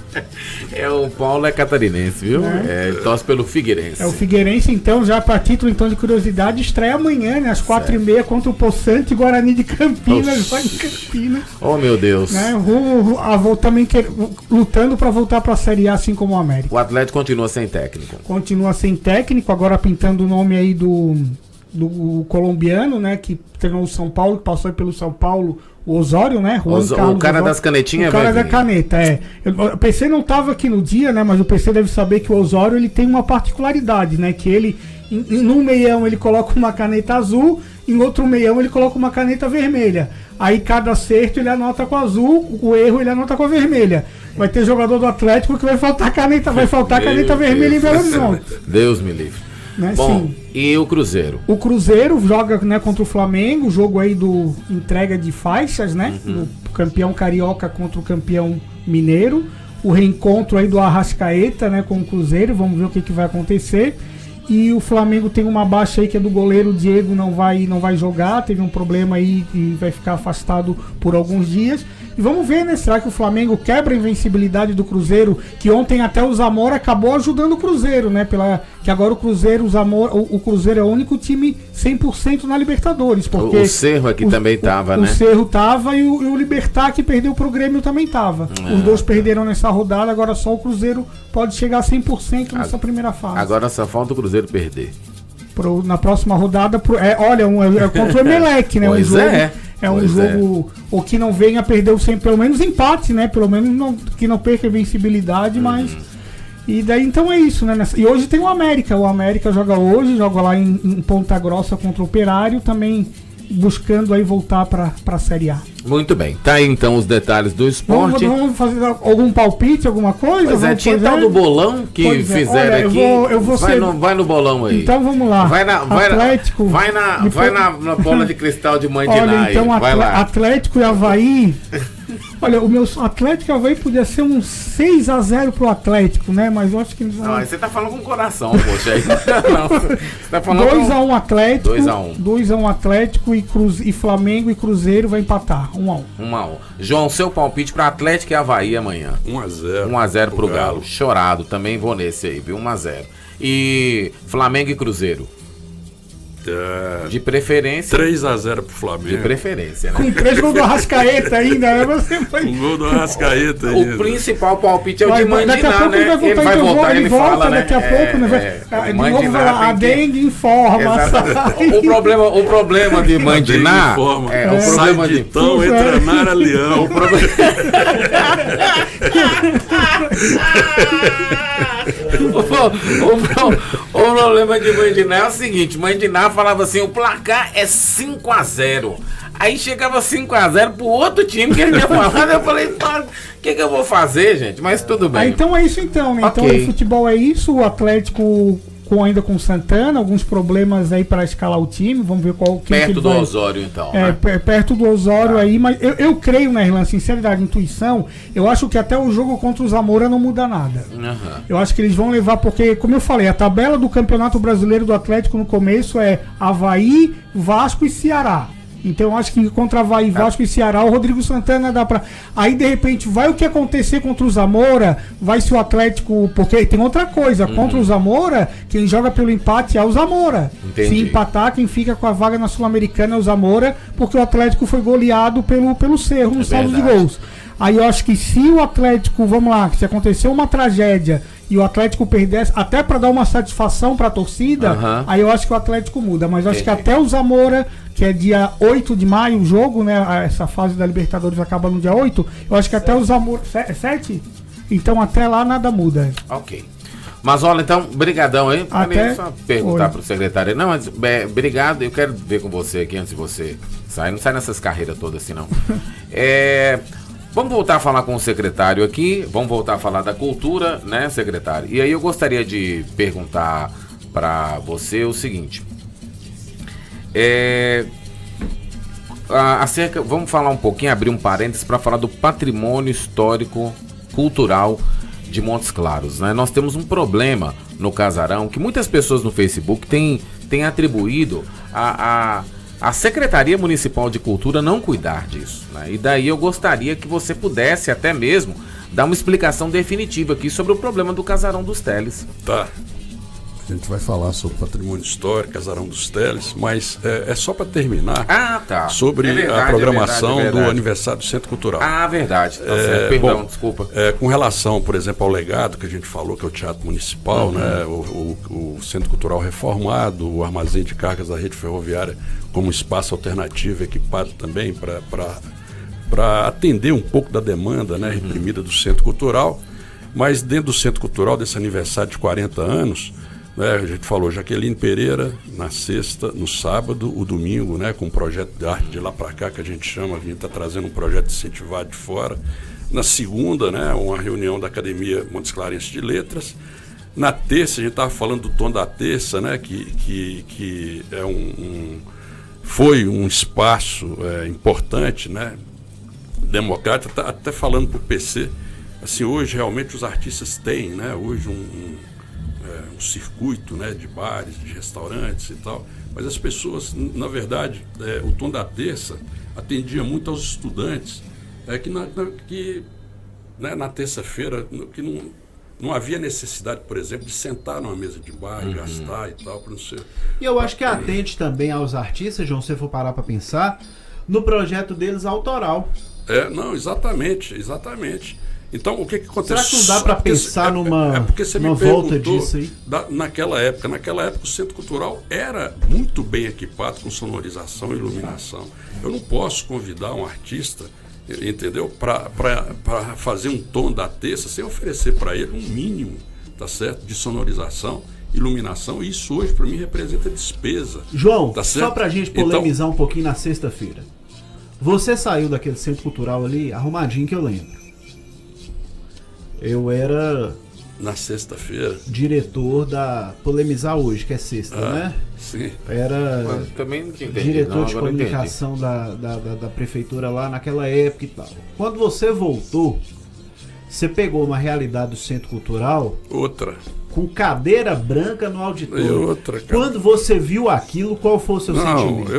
O Paulo é catarinense, viu? Ele torce pelo Figueirense. O Figueirense, então, já para título então, de curiosidade, estreia amanhã, né? Às 4h30 contra o Poçante Guarani de Campinas. Lá em Campinas. Oh, meu Deus. Né? Também lutando para voltar para a Série A, assim como o América. O Atlético continua sem técnico. Continua sem técnico, agora pintando o nome aí do colombiano, né? Que treinou o São Paulo, que passou aí pelo São Paulo, o Osório, né? O cara das canetinhas, o cara da caneta, O PC não estava aqui no dia, né? Mas o PC deve saber que o Osório ele tem uma particularidade, né? Que ele, num meião, ele coloca uma caneta azul, em outro meião ele coloca uma caneta vermelha. Aí cada acerto ele anota com azul, o erro ele anota com a vermelha. Vai ter jogador do Atlético que vai faltar caneta vermelha em Belo Horizonte. Deus me livre. Né? Bom, Sim. e o Cruzeiro? O Cruzeiro joga, né, contra o Flamengo, jogo aí do entrega de faixas, né? Do campeão carioca contra o campeão mineiro. O reencontro aí do Arrascaeta, né, com o Cruzeiro, vamos ver o que vai acontecer. E o Flamengo tem uma baixa aí que é do goleiro Diego, não vai jogar, teve um problema aí e vai ficar afastado por alguns dias. E vamos ver, né? Será que o Flamengo quebra a invencibilidade do Cruzeiro? Que ontem até o Zamora acabou ajudando o Cruzeiro, né? Que agora o Cruzeiro, o Cruzeiro é o único time 100% na Libertadores. Porque o Cerro aqui também tava, né? O Cerro tava e o Libertad, que perdeu pro Grêmio, também tava. Os dois perderam nessa rodada, agora só o Cruzeiro pode chegar a 100% nessa primeira fase. Agora só falta o Cruzeiro perder. Na próxima rodada, é contra o Emelec, né? Pois um jogo o que não venha a perder pelo menos empate, né? Pelo menos que não perca a invencibilidade, mas... E daí então é isso, né? E hoje tem o América. O América joga lá em Ponta Grossa contra o Operário, também buscando aí voltar para a Série A. Muito bem, tá aí então os detalhes do esporte. Vamos fazer algum palpite, alguma coisa? Pois tinha tal do bolão que fizeram aqui. Vai no bolão aí. Então vamos lá. Vai na bola de cristal de Mãe de Nai. Então vai lá. Atlético e Avaí. Olha, o meu Atlético e Avaí podia ser um 6-0 pro Atlético, né? Mas eu acho que... Não, aí você tá falando com o coração, poxa. Aí. Não, você tá falando 2-1 Atlético. 2-1. 2-1 Atlético e Flamengo e Cruzeiro vai empatar. 1-1. 1-1. João, seu palpite para Atlético e Avaí amanhã? 1-0. 1-0 pro Galo. Chorado, também vou nesse aí, viu? 1-0. E Flamengo e Cruzeiro? De preferência. 3-0 pro Flamengo. De preferência, né? Com 3 gols do Arrascaeta ainda, né? Você foi... Um gol do Arrascaeta. O principal palpite é o de Mandiná, né? Ele vai voltar, ele volta fala, daqui a pouco, né? De novo vai lá, a dengue informa. O problema de Mandiná é o problema de Tão entra Nara Leão. O problema de Mandiná é o seguinte: Mandiná falava assim, o placar é 5-0. Aí chegava 5-0 pro outro time que ele tinha falado. Eu falei, o que eu vou fazer, gente? Mas tudo bem. Então é isso então, né? Okay. Então o futebol é isso, o Atlético ainda com o Santana, alguns problemas aí para escalar o time, vamos ver quem perto do Osório então, né? Perto do Osório aí, mas eu creio, né, Irlan, sinceridade, intuição, eu acho que até o jogo contra o Zamora não muda nada. Eu acho que eles vão levar, porque, como eu falei, a tabela do Campeonato Brasileiro do Atlético no começo é Avaí, Vasco e Ceará. Então eu acho que contra Avaí, Vasco e Ceará, o Rodrigo Santana dá pra... Aí de repente vai o que acontecer contra o Zamora, vai se o Atlético... Porque tem outra coisa, contra o Zamora, quem joga pelo empate é o Zamora. Entendi. Se empatar, quem fica com a vaga na Sul-Americana é o Zamora, porque o Atlético foi goleado pelo Cerro no saldo de gols. Aí eu acho que se o Atlético, vamos lá, se acontecer uma tragédia e o Atlético perdesse, até para dar uma satisfação para a torcida, aí eu acho que o Atlético muda. Mas eu acho que até o Zamora, que é dia 8 de maio o jogo, né? Essa fase da Libertadores acaba no dia 8, eu acho que até o Zamora... 7? Então até lá nada muda. Ok. Mas olha, então, brigadão aí. Até... Só perguntar pro secretário. Não, mas obrigado, eu quero ver com você aqui antes de você sair. Não sai nessas carreiras todas assim, não. Vamos voltar a falar com o secretário aqui, vamos voltar a falar da cultura, né, secretário? E aí eu gostaria de perguntar para você o seguinte. Vamos falar um pouquinho, abrir um parênteses para falar do patrimônio histórico cultural de Montes Claros, né? Nós temos um problema no Casarão que muitas pessoas no Facebook têm atribuído a Secretaria Municipal de Cultura não cuidar disso, né? E daí eu gostaria que você pudesse até mesmo dar uma explicação definitiva aqui sobre o problema do Casarão dos Teles. Tá. A gente vai falar sobre patrimônio histórico, Casarão dos Teles, mas é só para terminar sobre a programação do aniversário do Centro Cultural. Verdade. Perdão, desculpa. Com relação, por exemplo, ao legado que a gente falou, que é o Teatro Municipal, né, o Centro Cultural reformado, o armazém de cargas da rede ferroviária como espaço alternativo equipado também para atender um pouco da demanda, né, reprimida do Centro Cultural. Mas dentro do Centro Cultural, desse aniversário de 40 anos, né, a gente falou Jaqueline Pereira na sexta, no sábado, o domingo, né, com um projeto de arte de lá para cá, que a gente chama, a gente está trazendo um projeto incentivado de fora. Na segunda, né, uma reunião da Academia Montes Clarense de Letras. Na terça, a gente estava falando do Tom da Terça, né, que é foi um espaço importante, né, democrático, até falando para o PC. Assim, hoje realmente os artistas têm, né, hoje um circuito, né, de bares, de restaurantes e tal, mas as pessoas, na verdade, o Tom da Terça atendia muito aos estudantes, que na terça-feira que não havia necessidade, por exemplo, de sentar numa mesa de bar e gastar e tal, para não ser... E eu acho que atende também aos artistas, João, se você for parar para pensar, no projeto deles autoral. Não, exatamente. Então, o que acontece? Será que não dá para pensar numa volta disso aí? Naquela época o Centro Cultural era muito bem equipado com sonorização e iluminação. Eu não posso convidar um artista, entendeu, para fazer um Tom da Terça sem oferecer para ele um mínimo, tá certo, de sonorização, iluminação. E isso hoje para mim representa despesa. João, tá certo? Só para a gente polemizar um pouquinho na sexta-feira. Você saiu daquele Centro Cultural ali arrumadinho, que eu lembro. Eu era... Na sexta-feira? Diretor da... Polemizar hoje, que é sexta, né? Sim. Era também não entendi, diretor de comunicação da prefeitura lá naquela época e tal. Quando você voltou, você pegou uma realidade do Centro Cultural... Outra. Com cadeira branca no auditório. Outra, cara. Quando você viu aquilo, qual foi o seu sentimento?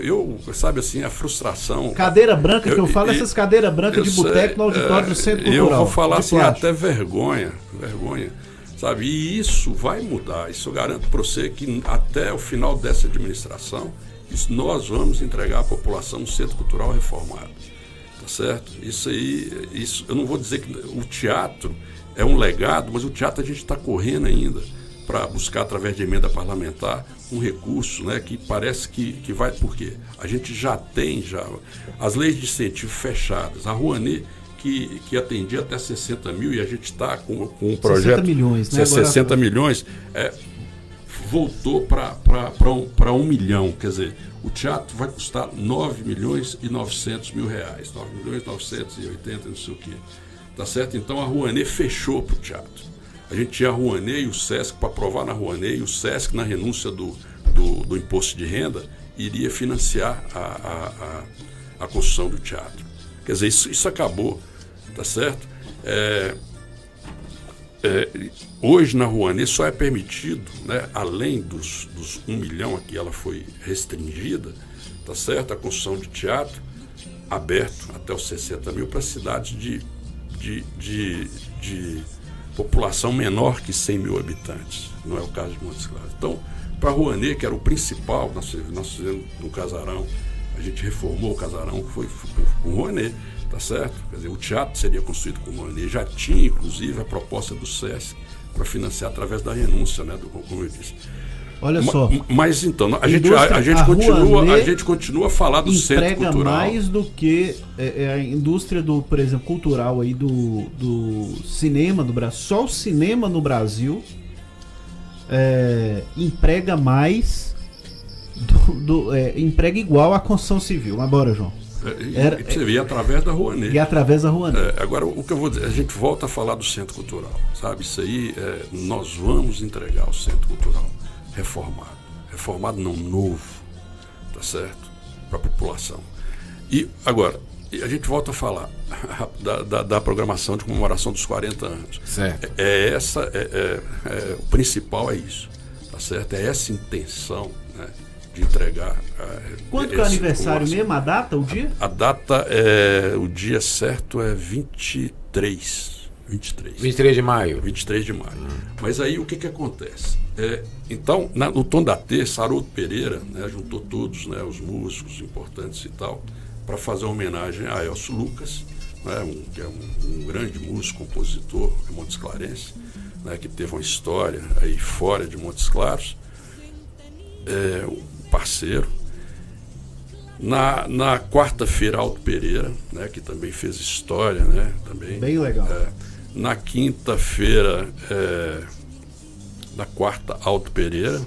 Eu sabe assim, a frustração... Cadeira branca, que eu falo, essas cadeiras brancas de boteco no auditório do Centro Cultural. Eu vou falar assim, até vergonha, sabe? E isso vai mudar, isso eu garanto para você que até o final dessa administração, nós vamos entregar à população um Centro Cultural reformado, tá certo? Isso eu não vou dizer que o teatro é um legado, mas o teatro a gente está correndo ainda para buscar, através de emenda parlamentar, um recurso, né, que parece que vai... Por quê? A gente já tem as leis de incentivo fechadas. A Rouanet, que atendia até 60 mil, e a gente está com um projeto... 60 milhões, né? 60 milhões, voltou para 1 milhão. Quer dizer, o teatro vai custar 9 milhões e 900 mil reais. 9 milhões e 980, não sei o quê. Tá certo? Então a Rouanet fechou para o teatro. A gente tinha a Rouanet e o SESC para aprovar na Rouanet, e o SESC, na renúncia do imposto de renda, iria financiar a construção do teatro. Quer dizer, isso acabou, tá certo? Hoje na Rouanet só é permitido, né, além dos 1 milhão a que ela foi restringida, tá certo? A construção de teatro aberto até os 60 mil para cidades de população menor que 100 mil habitantes. Não é o caso de Montes Claros. Então, para a Rouanet, que era o principal, nós fizemos no casarão, a gente reformou o casarão, que foi com o Rouanet, tá certo? Quer dizer, o teatro seria construído com o Rouanet. Já tinha, inclusive, a proposta do SESC para financiar através da renúncia, né, como eu disse. Olha só. Mas então, a gente continua a falar do Centro Cultural. Emprega mais do que a indústria do, por exemplo, cultural aí do cinema do Brasil. Só o cinema no Brasil emprega mais, emprega igual à construção civil. Mas bora, João. Você vê através da Rouanet. E através da Rouanet. Agora, o que eu vou dizer, a gente volta a falar do Centro Cultural, sabe? Isso aí, nós vamos entregar o Centro Cultural reformado não, novo, tá certo? Para a população. E agora, a gente volta a falar da programação de comemoração dos 40 anos. Certo. O principal é isso, tá certo? É essa intenção, né, de entregar. Quanto que é o aniversário mesmo? A data, o dia? A data, o dia certo é 23 de maio. 23 de maio. Mas aí o que acontece? Então, no Tom da Terça, Haroldo Pereira, né, juntou todos, né, os músicos importantes e tal, para fazer uma homenagem a Elcio Lucas, né, que é um grande músico, compositor, Montes Clarense, né, que teve uma história aí fora de Montes Claros, um parceiro. Na quarta-feira, Alto Pereira, né, que também fez história, né, também. Bem legal. Na quinta-feira, na quarta, Alto Pereira.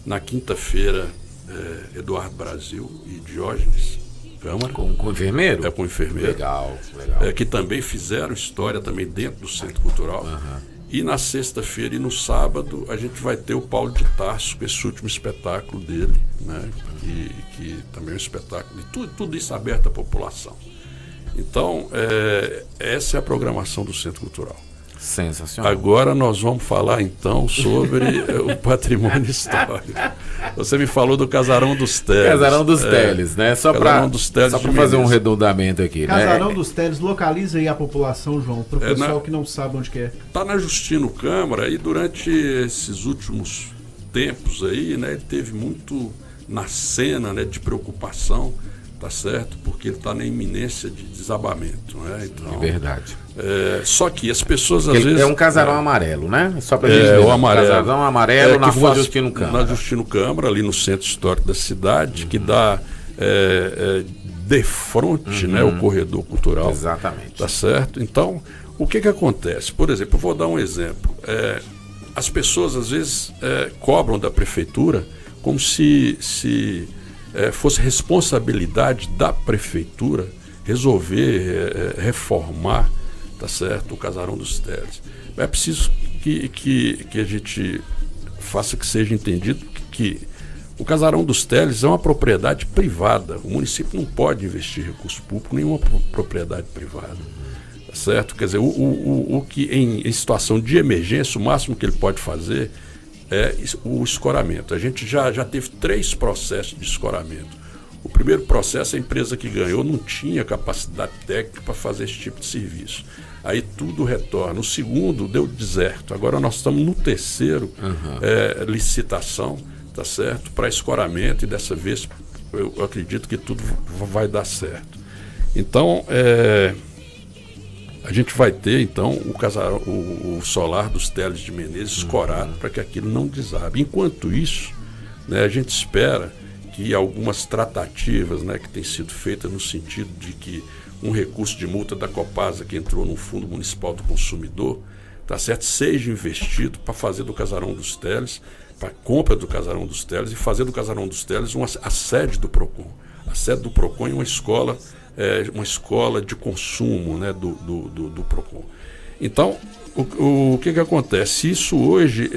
Na quinta-feira, Eduardo Brasil e Diógenes Câmara. Com enfermeiro? Com enfermeiro. Legal. Que também fizeram história também dentro do Centro Cultural. E na sexta-feira e no sábado a gente vai ter o Paulo de Tarso com esse último espetáculo dele, né? Que também é um espetáculo de tudo isso aberto à população. Então, essa é a programação do Centro Cultural. Sensacional. Agora nós vamos falar então sobre o patrimônio histórico. Você me falou do Casarão dos Teles. Casarão dos Teles, né? Só para fazer um redundamento aqui. Casarão né? dos Teles, localiza aí a população, João, para o pessoal que não sabe onde que é. Está na Justino Câmara e durante esses últimos tempos aí, né, ele teve muito na cena, né, de preocupação, tá certo? Porque ele está na iminência de desabamento, né? Então, é verdade. Só que as pessoas às vezes... É um casarão amarelo, né? Só pra gente ver. O amarelo. Casarão amarelo na rua Justino Câmara. Na Justino Câmara, ali no centro histórico da cidade, que dá de frente, né, o corredor cultural. Exatamente. Tá certo? Então, o que acontece? Por exemplo, eu vou dar um exemplo. As pessoas às vezes cobram da prefeitura como se fosse responsabilidade da prefeitura resolver reformar, tá certo, o Casarão dos Teles. É preciso que a gente faça que seja entendido que o Casarão dos Teles é uma propriedade privada. O município não pode investir recurso público em nenhuma propriedade privada. Tá certo? Quer dizer, o que em situação de emergência, o máximo que ele pode fazer é o escoramento. A gente já teve 3 processos de escoramento. O primeiro processo, a empresa que ganhou não tinha capacidade técnica para fazer esse tipo de serviço. Aí tudo retorna. O segundo deu deserto. Agora nós estamos no terceiro licitação, tá certo? Para escoramento, e dessa vez eu acredito que tudo vai dar certo. Então, a gente vai ter então o solar dos Teles de Menezes escorado para que aquilo não desabe. Enquanto isso, né, a gente espera que algumas tratativas, né, que têm sido feitas no sentido de que um recurso de multa da Copasa que entrou no Fundo Municipal do Consumidor, tá certo, seja investido para fazer do Casarão dos Teles, para a compra do Casarão dos Teles e fazer do Casarão dos Teles a sede do PROCON. A sede do PROCON é uma escola de consumo, né, do PROCON. Então, o que acontece? Isso hoje,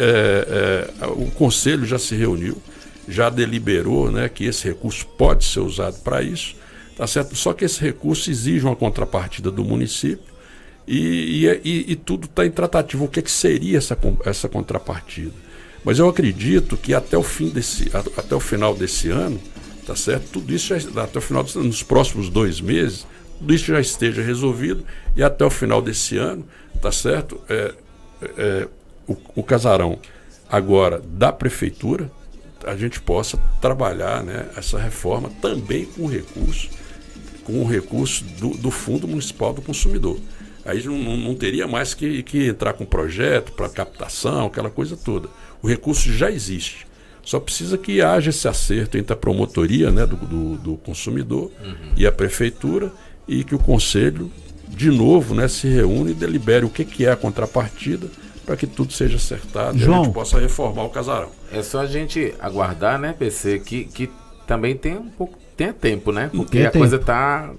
o Conselho já se reuniu, já deliberou, né, que esse recurso pode ser usado para isso, tá certo? Só que esse recurso exige uma contrapartida do município e tudo está em tratativa. O que seria essa contrapartida? Mas eu acredito que até o final desse ano, tá certo? Tudo isso até o final nos próximos 2 meses, tudo isso já esteja resolvido, e até o final desse ano, tá certo? O casarão agora da prefeitura, a gente possa trabalhar, né, essa reforma também com o recurso do Fundo Municipal do Consumidor. Aí não teria mais que entrar com projeto para captação, aquela coisa toda. O recurso já existe. Só precisa que haja esse acerto entre a promotoria, né, do consumidor e a prefeitura, e que o conselho, de novo, né, se reúne e delibere o que é a contrapartida para que tudo seja acertado, João, e a gente possa reformar o casarão. É só a gente aguardar, né, PC, que também tenha tempo, né? Porque a coisa tá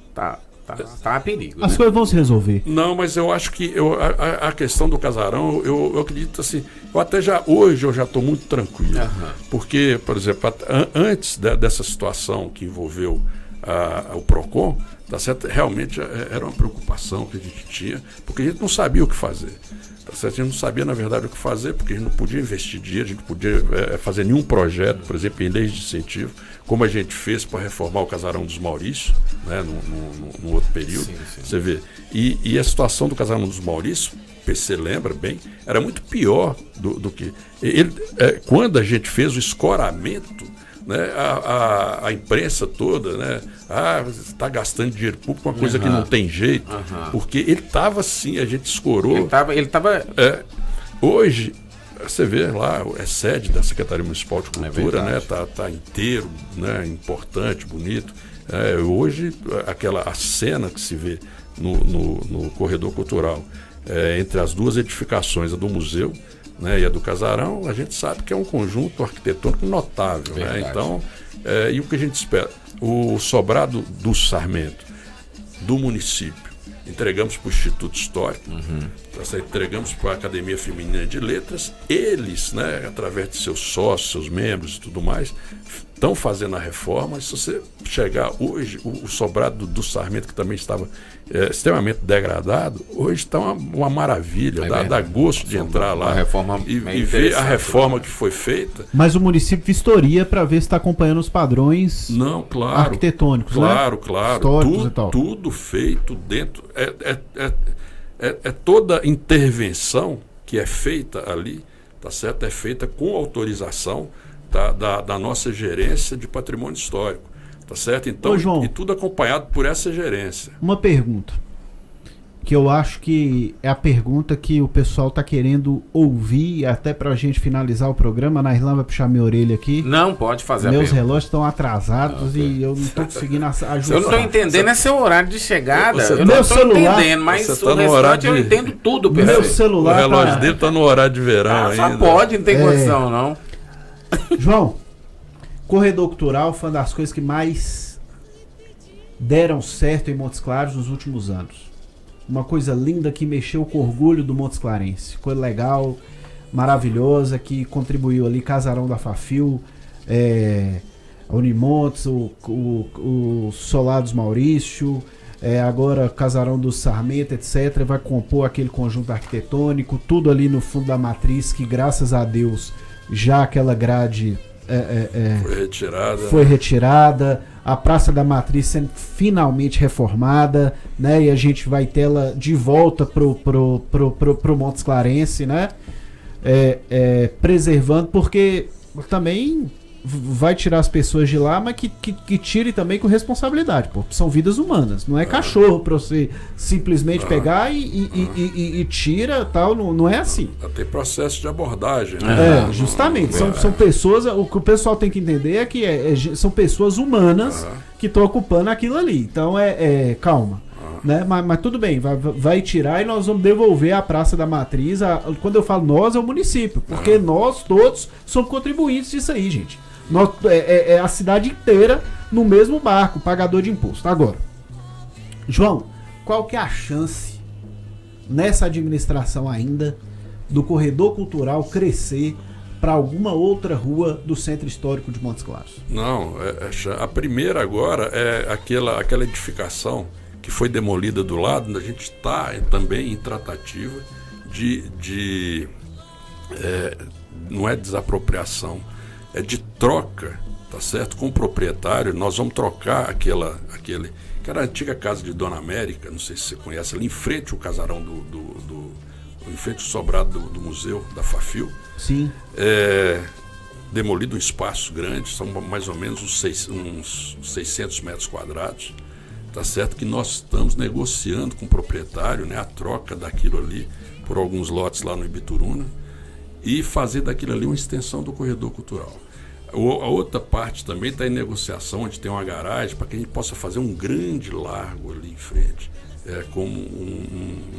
a perigo. As coisas vão se resolver. Não, mas eu acho que a questão do casarão, eu acredito assim, hoje eu já estou muito tranquilo. Porque, por exemplo, antes dessa situação que envolveu o PROCON, tá certo? Realmente era uma preocupação que a gente tinha, porque a gente não sabia o que fazer. Tá certo? A gente não sabia, na verdade, o que fazer, porque a gente não podia investir dinheiro, a gente não podia fazer nenhum projeto, por exemplo, em leis de incentivo, como a gente fez para reformar o Casarão dos Maurícios, né, num outro período. Sim. Você vê. E a situação do Casarão dos Maurícios, o PC lembra bem, era muito pior do que... quando a gente fez o escoramento, né, a imprensa toda, né, você está gastando dinheiro público, uma coisa que não tem jeito, porque ele estava assim, a gente escorou. Ele estava... Hoje, você vê lá, é sede da Secretaria Municipal de Cultura, né, tá inteiro, né, importante, bonito. Hoje, a cena que se vê no corredor cultural, entre as duas edificações, a do museu, né, e a do casarão, a gente sabe que é um conjunto arquitetônico notável, né? Então, e o que a gente espera? O sobrado do Sarmento, do município, entregamos para o Instituto Histórico, entregamos para a Academia Feminina de Letras, eles, né, através de seus sócios, seus membros e tudo mais, estão fazendo a reforma. Se você chegar hoje, o sobrado do Sarmento, que também estava extremamente degradado, hoje está uma maravilha, dá gosto de entrar lá e ver a reforma que foi feita. Mas o município vistoria para ver se está acompanhando os padrões arquitetônicos, claro, históricos e tal. Tudo feito dentro. É toda intervenção que é feita ali, tá certo? É feita com autorização da nossa gerência de patrimônio histórico, tá certo? Então, João, e tudo acompanhado por essa gerência. Uma pergunta, que eu acho que é a pergunta que o pessoal tá querendo ouvir, até pra gente finalizar o programa. Na Irlanda vai puxar minha orelha aqui. Não, pode fazer Meus a pergunta. relógios estão atrasados e eu não tô conseguindo ajustar. Eu não tô entendendo esse horário de chegada. Eu meu não tô celular, entendendo, mas você o tá no restante horário eu de- entendo tudo, Meu pessoal. O celular relógio dele tá no horário de verão Só ainda. pode, não tem condição, não. João, corredor cultural foi uma das coisas que mais deram certo em Montes Claros nos últimos anos. Uma coisa linda que mexeu com o orgulho do Montes Clarense. Coisa legal, maravilhosa, que contribuiu ali, Casarão da Fafil, Unimontes, o Solados Maurício, agora Casarão do Sarmento, etc. Vai compor aquele conjunto arquitetônico, tudo ali no fundo da matriz, que graças a Deus já aquela grade foi retirada, a Praça da Matriz sendo finalmente reformada, né? E a gente vai ter ela de volta pro Montes Clarense, né? Preservando, porque também vai tirar as pessoas de lá, mas que tire também com responsabilidade, pô. São vidas humanas, não é cachorro pra você simplesmente pegar e tira, tal, não é assim. Tem processo de abordagem, né? Justamente, são pessoas, o que o pessoal tem que entender é que são pessoas humanas que estão ocupando aquilo ali, então calma. Né? Mas tudo bem, vai tirar e nós vamos devolver a Praça da Matriz. Quando eu falo nós, é o município, porque nós todos somos contribuintes disso aí, gente. É a cidade inteira no mesmo barco, pagador de imposto. Agora, João, qual que é a chance nessa administração ainda do corredor cultural crescer para alguma outra rua do centro histórico de Montes Claros? Não, a primeira agora é aquela edificação que foi demolida do lado. A gente está também em tratativa não é desapropriação, é de troca, tá certo? Com o proprietário. Nós vamos trocar aquele que era a antiga casa de Dona América, não sei se você conhece, ali em frente ao casarão em frente ao sobrado do museu da Fafil. Sim. Demolido um espaço grande, são mais ou menos uns 600 metros quadrados. Tá certo que nós estamos negociando com o proprietário, né, a troca daquilo ali por alguns lotes lá no Ibituruna e fazer daquilo ali uma extensão do corredor cultural. A outra parte também está em negociação, onde tem uma garagem, para que a gente possa fazer um grande largo ali em frente, como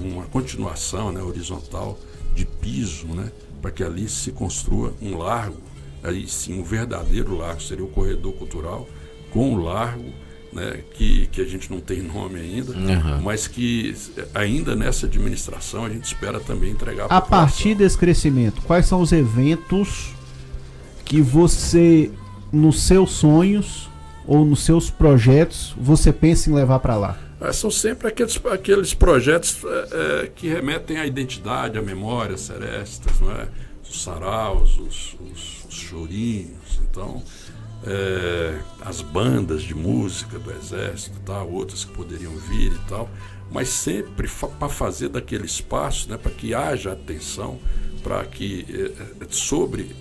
uma continuação, né, horizontal de piso, né, para que ali se construa um largo, aí sim um verdadeiro largo, seria o corredor cultural com o largo, né, que a gente não tem nome ainda, mas que ainda nessa administração a gente espera também entregar a partir desse crescimento. Quais são os eventos que você, nos seus sonhos ou nos seus projetos, você pensa em levar para lá? São sempre aqueles projetos que remetem à identidade, à memória, serestas, não é? Os saraus, os chorinhos, então as bandas de música do Exército, tal, outras que poderiam vir e tal, mas sempre para fazer daquele espaço, né, para que haja atenção para que sobre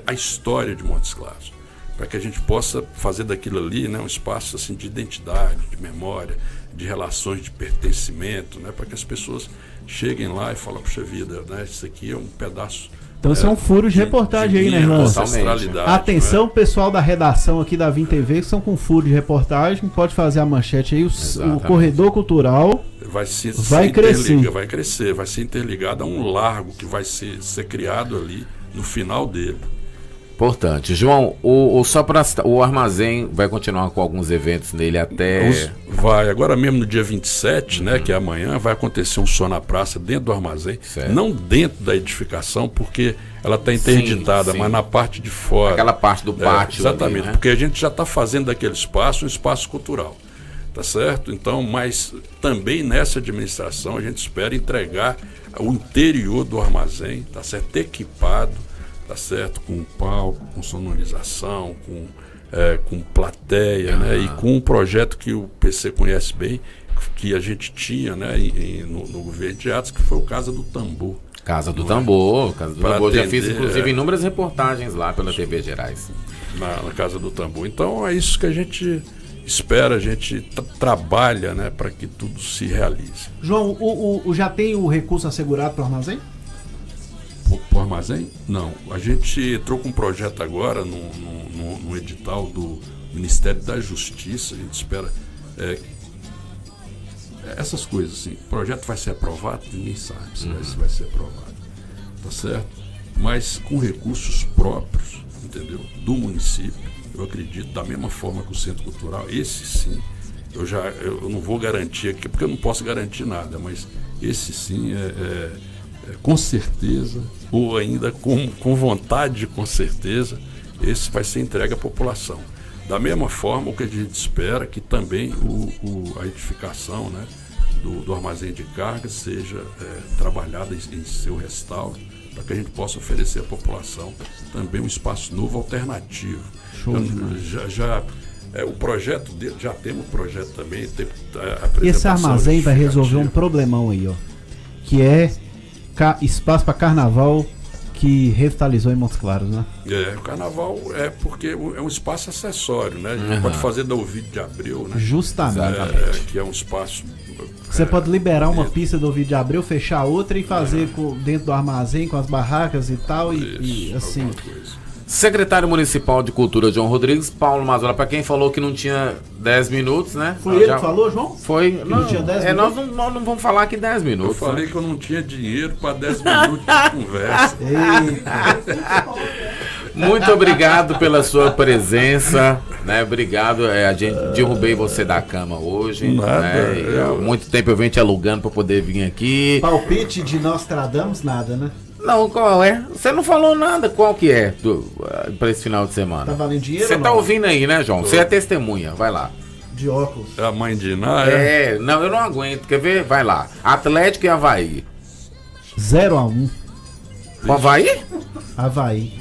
a história de Montes Claros, para que a gente possa fazer daquilo ali, né, um espaço assim, de identidade, de memória, de relações de pertencimento, né, para que as pessoas cheguem lá e falem, puxa vida, né, isso aqui é um pedaço. Então isso é um furo de reportagem aí, né, Irlanda? Atenção, pessoal da redação aqui da Vim TV, que são com furo de reportagem, pode fazer a manchete aí, o corredor cultural vai crescer. Vai ser interligado a um largo que vai ser criado ali no final dele. importante. João, só para o armazém vai continuar com alguns eventos nele até... Vai, agora mesmo no dia 27, né, que é amanhã, vai acontecer um som na praça dentro do armazém, certo. Não dentro da edificação, porque ela está interditada, sim. mas na parte de fora. Aquela parte do pátio. Exatamente, ali, né? porque a gente já está fazendo daquele espaço um espaço cultural, tá certo? Então, mas também nessa administração a gente espera entregar o interior do armazém, tá certo? Equipado, tá certo? Com palco, com sonorização, com plateia, né? E com um projeto que o PC conhece bem, que a gente tinha, né? No governo de Atos, que foi o Casa do Tambor. Casa do Tambor, já fiz inclusive inúmeras reportagens lá pela TV Gerais. Na Casa do Tambor. Então é isso que a gente espera, a gente trabalha, né, para que tudo se realize. João, já tem o recurso assegurado para o armazém? Para o armazém? Não. A gente entrou com um projeto agora no edital do Ministério da Justiça. A gente espera essas coisas assim. O projeto vai ser aprovado? Ninguém sabe se vai ser aprovado. Tá certo? Mas com recursos próprios, entendeu? Do município. Eu acredito, da mesma forma que o Centro Cultural, esse sim, eu não vou garantir aqui, porque eu não posso garantir nada, mas esse sim com certeza, ou ainda com vontade, com certeza, esse vai ser entregue à população. Da mesma forma, o que a gente espera que também a edificação, né, do armazém de carga seja trabalhada em seu restauro, para que a gente possa oferecer à população também um espaço novo, alternativo. O projeto dele, já temos o projeto também. Esse armazém vai resolver um problemão aí, ó, que é espaço para carnaval que revitalizou em Montes Claros, né? O carnaval porque é um espaço acessório, né? A gente pode fazer da Ovídio de Abreu, né? Justamente. Que é um espaço... Você pode liberar uma pista do Ovídio de Abreu, fechar outra e fazer dentro do armazém com as barracas e tal, e assim... Secretário Municipal de Cultura, João Rodrigues, Paulo Mazola, para quem falou que não tinha 10 minutos, né? Foi ele que falou, João? Foi. Não tinha 10 minutos? Nós não vamos falar aqui 10 minutos. Eu falei que eu não tinha dinheiro para 10 minutos de conversa. Muito obrigado pela sua presença, né? Obrigado, a gente derrubei você da cama hoje. Nada. Né? Há muito tempo eu venho te alugando para poder vir aqui. Palpite de Nostradamus, nada, né? Não, qual é? Você não falou nada, qual que é para esse final de semana? Tá valendo dinheiro? Você tá ouvindo aí, né, João? Você é testemunha, vai lá. De óculos. É a mãe de Iná, não, eu não aguento, quer ver? Vai lá. Atlético e Avaí. 0-1. O Avaí? Avaí.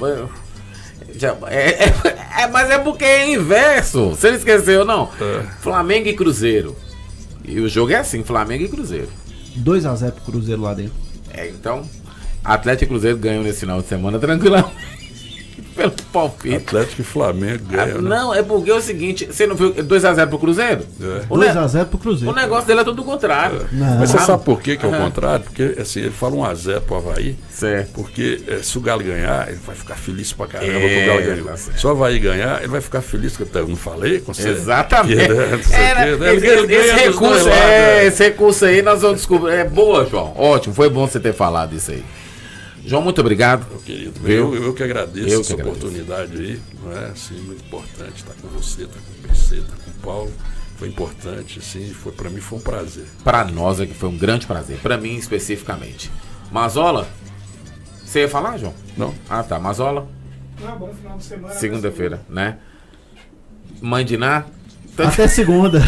Mas é porque é inverso. Você não esqueceu, não? Flamengo e Cruzeiro. E o jogo é assim, Flamengo e Cruzeiro. 2-0 pro Cruzeiro lá dentro. Então, Atlético e Cruzeiro ganham nesse final de semana tranquilamente. Pelo palpite. Atlético e Flamengo ganham. Não, é porque é o seguinte, você não viu 2-0 pro Cruzeiro? 2-0 pro Cruzeiro. O negócio dele é tudo o contrário. Mas você sabe por que é o contrário? Porque assim, ele fala 1-0 pro Avaí. Certo. Porque se o Galo ganhar, ele vai ficar feliz pra caramba que o Galo ganhou. Se o Avaí ganhar, ele vai ficar feliz que eu não falei com você. Exatamente. Esse recurso aí nós vamos descobrir. É boa, João. Ótimo, foi bom você ter falado isso aí. João, muito obrigado. Meu querido, eu que agradeço essa oportunidade aí, não é? Assim, muito importante estar com você, estar com o PC, estar com o Paulo. Foi importante, assim, para mim foi um prazer. Para nós é que foi um grande prazer, para mim especificamente. Mazola, você ia falar, João? Não. Ah, tá. Mazola. Bom final de semana. Segunda-feira, né? Mãe de Ná. Até segunda.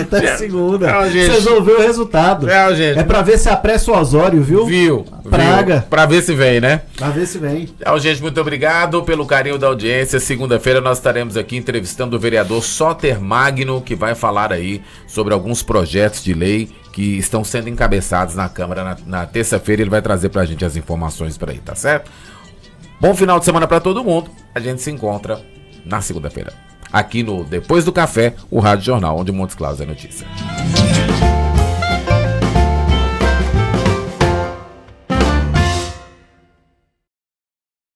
Até segunda. Você resolveu o resultado. Gente. É pra ver se apressa o Osório, viu? Viu? Praga. Pra ver se vem, né? Pra ver se vem. Gente, muito obrigado pelo carinho da audiência. Segunda-feira nós estaremos aqui entrevistando o vereador Soter Magno, que vai falar aí sobre alguns projetos de lei que estão sendo encabeçados na Câmara. Na terça-feira ele vai trazer pra gente as informações por aí, tá certo? Bom final de semana pra todo mundo. A gente se encontra na segunda-feira. Aqui no Depois do Café, o Rádio Jornal, onde Montes Claros é notícia.